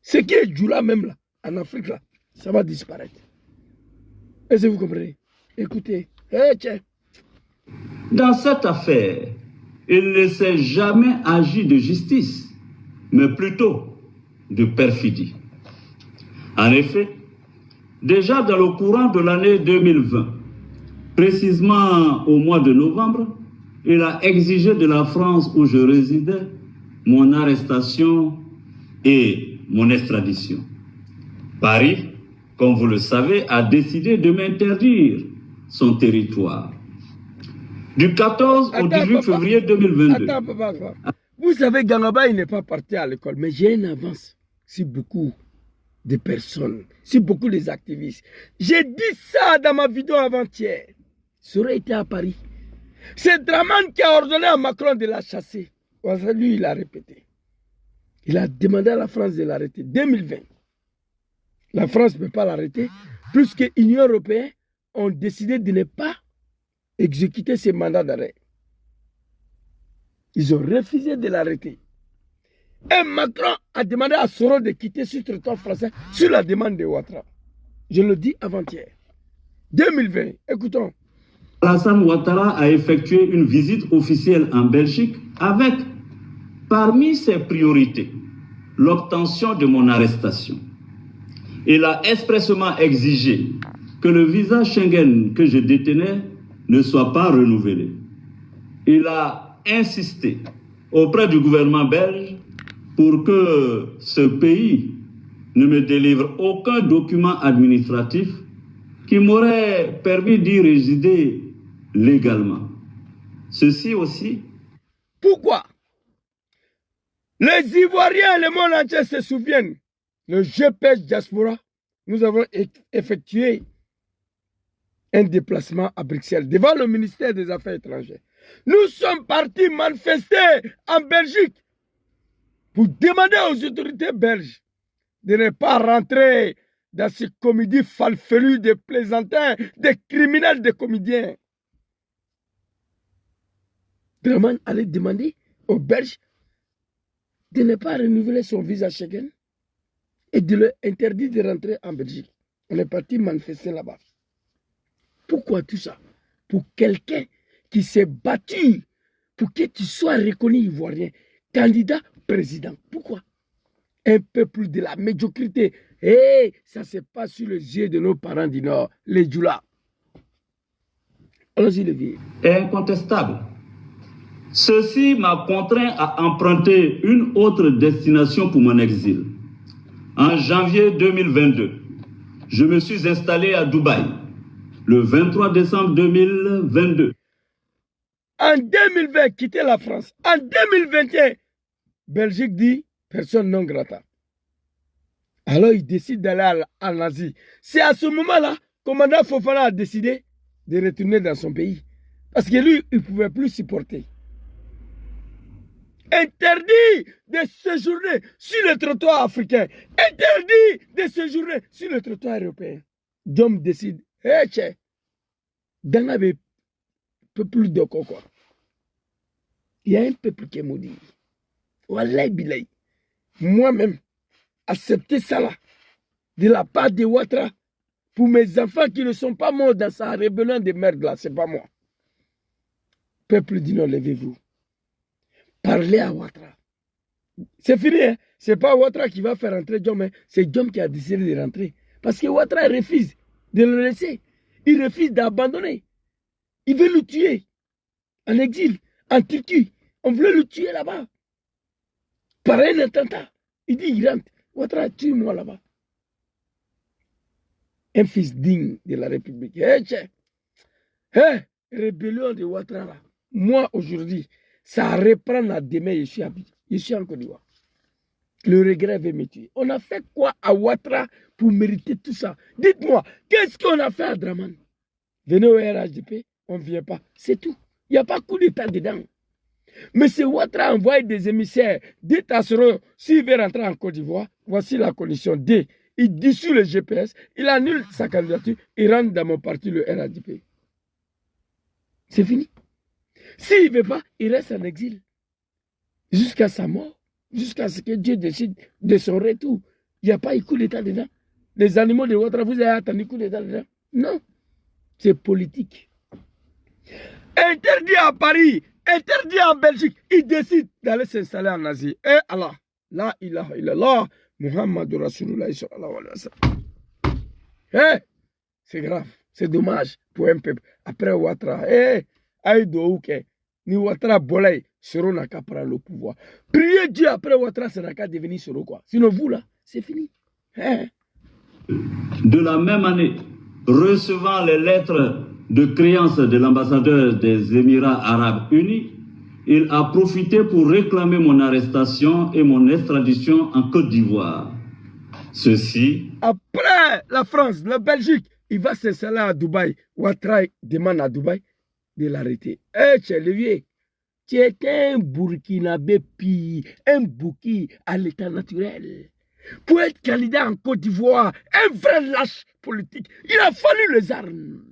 Ce qui est Djoula même là, en Afrique là, ça va disparaître. Est-ce que vous comprenez? Écoutez, tiens. Dans cette affaire, il ne s'est jamais agi de justice, mais plutôt de perfidie. En effet, déjà dans le courant de l'année 2020, précisément au mois de novembre, il a exigé de la France où je résidais mon arrestation et mon extradition. Paris, comme vous le savez, a décidé de m'interdire son territoire. Du 14 au 18 février 2022. Attends, papa. Vous savez, Gangaba, il n'est pas parti à l'école, mais j'ai une avance sur beaucoup de personnes, sur beaucoup des activistes. J'ai dit ça dans ma vidéo avant-hier. Ça aurait été à Paris. C'est Draman qui a ordonné à Macron de la chasser. Lui, il a répété. Il a demandé à la France de l'arrêter. 2020. La France ne peut pas l'arrêter, puisque l'Union européenne a décidé de ne pas exécuter ses mandats d'arrêt. Ils ont refusé de l'arrêter. Et Macron a demandé à Soro de quitter ce territoire français sur la demande de Ouattara. Je le dis avant-hier. 2020, écoutons. Alassane Ouattara a effectué une visite officielle en Belgique avec, parmi ses priorités, l'obtention de mon arrestation. Il a expressément exigé que le visa Schengen que je détenais ne soit pas renouvelé. Il a insisté auprès du gouvernement belge pour que ce pays ne me délivre aucun document administratif qui m'aurait permis d'y résider légalement. Ceci aussi. Pourquoi? Les Ivoiriens et le monde entier se souviennent. Le GPS Diaspora, nous avons effectué un déplacement à Bruxelles devant le ministère des Affaires étrangères. Nous sommes partis manifester en Belgique pour demander aux autorités belges de ne pas rentrer dans ces comédies falfelues de plaisantins, des criminels, des comédiens. Draman allait demander aux Belges de ne pas renouveler son visa Schengen et de leur interdire de rentrer en Belgique. On est parti manifester là-bas. Pourquoi tout ça? Pour quelqu'un qui s'est battu pour que tu sois reconnu ivoirien, candidat président. Pourquoi? Un peu plus de la médiocrité. Et ça se passe sur les yeux de nos parents du Nord, les Djoula. Allons-y, le vieux. Est incontestable. Ceci m'a contraint à emprunter une autre destination pour mon exil. En janvier 2022, je me suis installé à Dubaï. Le 23 décembre 2022. En 2020, quitter la France. En 2021, Belgique dit personne non grata. Alors il décide d'aller en Asie. C'est à ce moment-là, commandant Fofana a décidé de retourner dans son pays. Parce que lui, il ne pouvait plus supporter. Interdit de séjourner sur le trottoir africain. Interdit de séjourner sur le trottoir européen. Diom décide. Hé, tché, dans un peuple de coco, il y a un peuple qui est maudit. Wallahi bilay. Moi-même, accepter ça là, de la part de Ouattara, pour mes enfants qui ne sont pas morts dans sa rébellion de merde là, c'est pas moi. Peuple dit non, levez-vous. Parlez à Ouattara. C'est fini, hein? C'est pas Ouattara qui va faire rentrer Diom, hein? C'est Diom qui a décidé de rentrer. Parce que Ouattara refuse de le laisser. Il refuse d'abandonner. Il veut le tuer. En exil, en Turquie. On voulait le tuer là-bas. Par un attentat. Il dit, il rentre. Ouattara, tue-moi là-bas. Un fils digne de la République. Rébellion de Ouattara là. Moi, aujourd'hui, ça reprend à demain, je suis en Côte d'Ivoire. Le regret veut me tuer. On a fait quoi à Ouattara pour mériter tout ça? Dites-moi, qu'est-ce qu'on a fait à Draman? Venez au RHDP, on ne vient pas. C'est tout. Il n'y a pas coup d'État dedans. Mais c'est Ouattara envoie des émissaires. Dites à Soro, s'il veut rentrer en Côte d'Ivoire, voici la condition. D. Il dissout le GPS, il annule sa candidature, il rentre dans mon parti, le RHDP. C'est fini. S'il ne veut pas, il reste en exil. Jusqu'à sa mort. Jusqu'à ce que Dieu décide de son retour. Il n'y a pas eu coup d'État dedans. Les animaux de Ouattara, vous avez attendu coup d'État dedans? Non. C'est politique. Interdit à Paris, interdit en Belgique. Il décide d'aller s'installer en Asie. Et Allah, la ilaha illallah, Muhammad Rasulullah sallallahu alayhi wa sallam. C'est grave, c'est dommage pour un peuple. Après Ouattara, Aïdouke, ni Ouattara Bolay, Soro n'a qu'à prendre le pouvoir. Priez Dieu après Ouattara, ça n'a qu'à devenir Soro quoi. Sinon vous là, c'est fini. De la même année, recevant les lettres de créance de l'ambassadeur des Émirats arabes unis, il a profité pour réclamer mon arrestation et mon extradition en Côte d'Ivoire. Ceci. Après la France, la Belgique, il va s'installer à Dubaï. Ouattara demande à Dubaï de l'arrêter. Eh, tu es le vieux. Tu es un Burkinabé pire, un bouki à l'état naturel. Pour être candidat en Côte d'Ivoire, un vrai lâche politique, il a fallu les armes.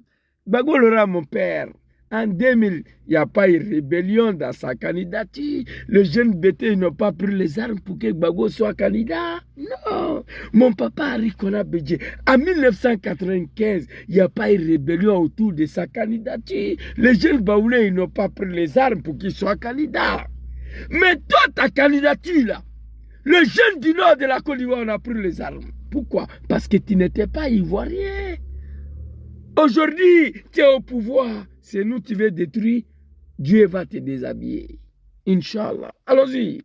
Gbagbo Laurent, mon père, en 2000, il n'y a pas eu rébellion dans sa candidature. Les jeunes bêtés n'ont pas pris les armes pour que Gbagbo soit candidat. Non. Mon papa Henri Konan Bédié, en 1995, il n'y a pas eu rébellion autour de sa candidature. Les jeunes baoulés n'ont pas pris les armes pour qu'il soit candidat. Mais toi, ta candidature là, les jeunes du nord de la Côte d'Ivoire ont pris les armes. Pourquoi? Parce que tu n'étais pas ivoirien. Aujourd'hui, tu es au pouvoir. C'est nous qui veux détruire. Dieu va te déshabiller. Inch'Allah. Allons-y.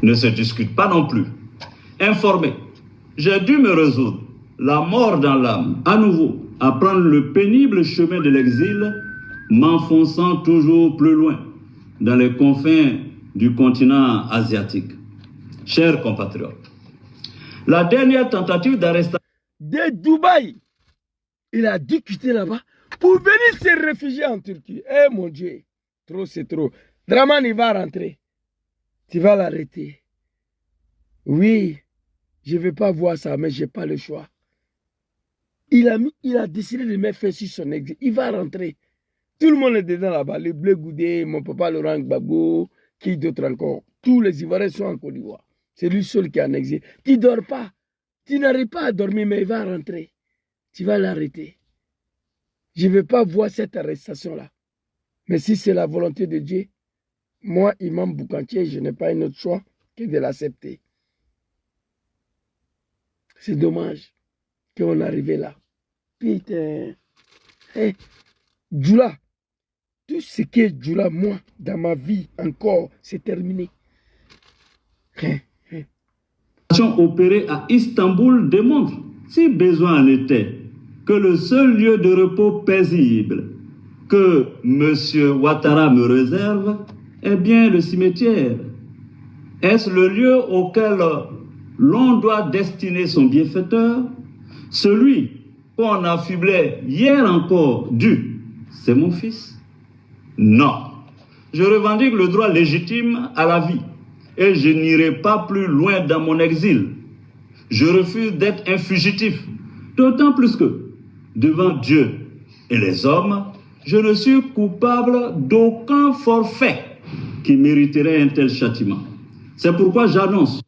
Ne se discute pas non plus. Informé, j'ai dû me résoudre, la mort dans l'âme, à nouveau, à prendre le pénible chemin de l'exil, m'enfonçant toujours plus loin dans les confins du continent asiatique. Chers compatriotes, la dernière tentative d'arrestation de Dubaï, il a dû quitter là-bas pour venir se réfugier en Turquie. Eh mon Dieu, trop c'est trop. Draman, il va rentrer. Tu vas l'arrêter. Oui, je ne vais pas voir ça, mais je n'ai pas le choix. Il a décidé de mettre fin sur son exil. Il va rentrer. Tout le monde est dedans là-bas. Les Bleu Goudé, mon papa Laurent Gbagbo, qui d'autre encore. Tous les Ivoiriens sont en Côte d'Ivoire. C'est lui seul qui est en exil. Tu ne dors pas. Tu n'arrives pas à dormir, mais il va rentrer. Tu vas l'arrêter. Je ne vais pas voir cette arrestation-là. Mais si c'est la volonté de Dieu, moi, Imam Boukantier, je n'ai pas un autre choix que de l'accepter. C'est dommage qu'on est arrivé là. Putain. Hey, Djoula, tout ce qui est Djoula, moi, dans ma vie, encore, c'est terminé. opérée à Istanbul démontre, si besoin en était, que le seul lieu de repos paisible que M. Ouattara me réserve est bien le cimetière. Est-ce le lieu auquel l'on doit destiner son bienfaiteur? Celui qu'on affublait hier encore du, c'est mon fils? Non. Je revendique le droit légitime à la vie et je n'irai pas plus loin dans mon exil. Je refuse d'être un fugitif, d'autant plus que, devant Dieu et les hommes, je ne suis coupable d'aucun forfait qui mériterait un tel châtiment. C'est pourquoi j'annonce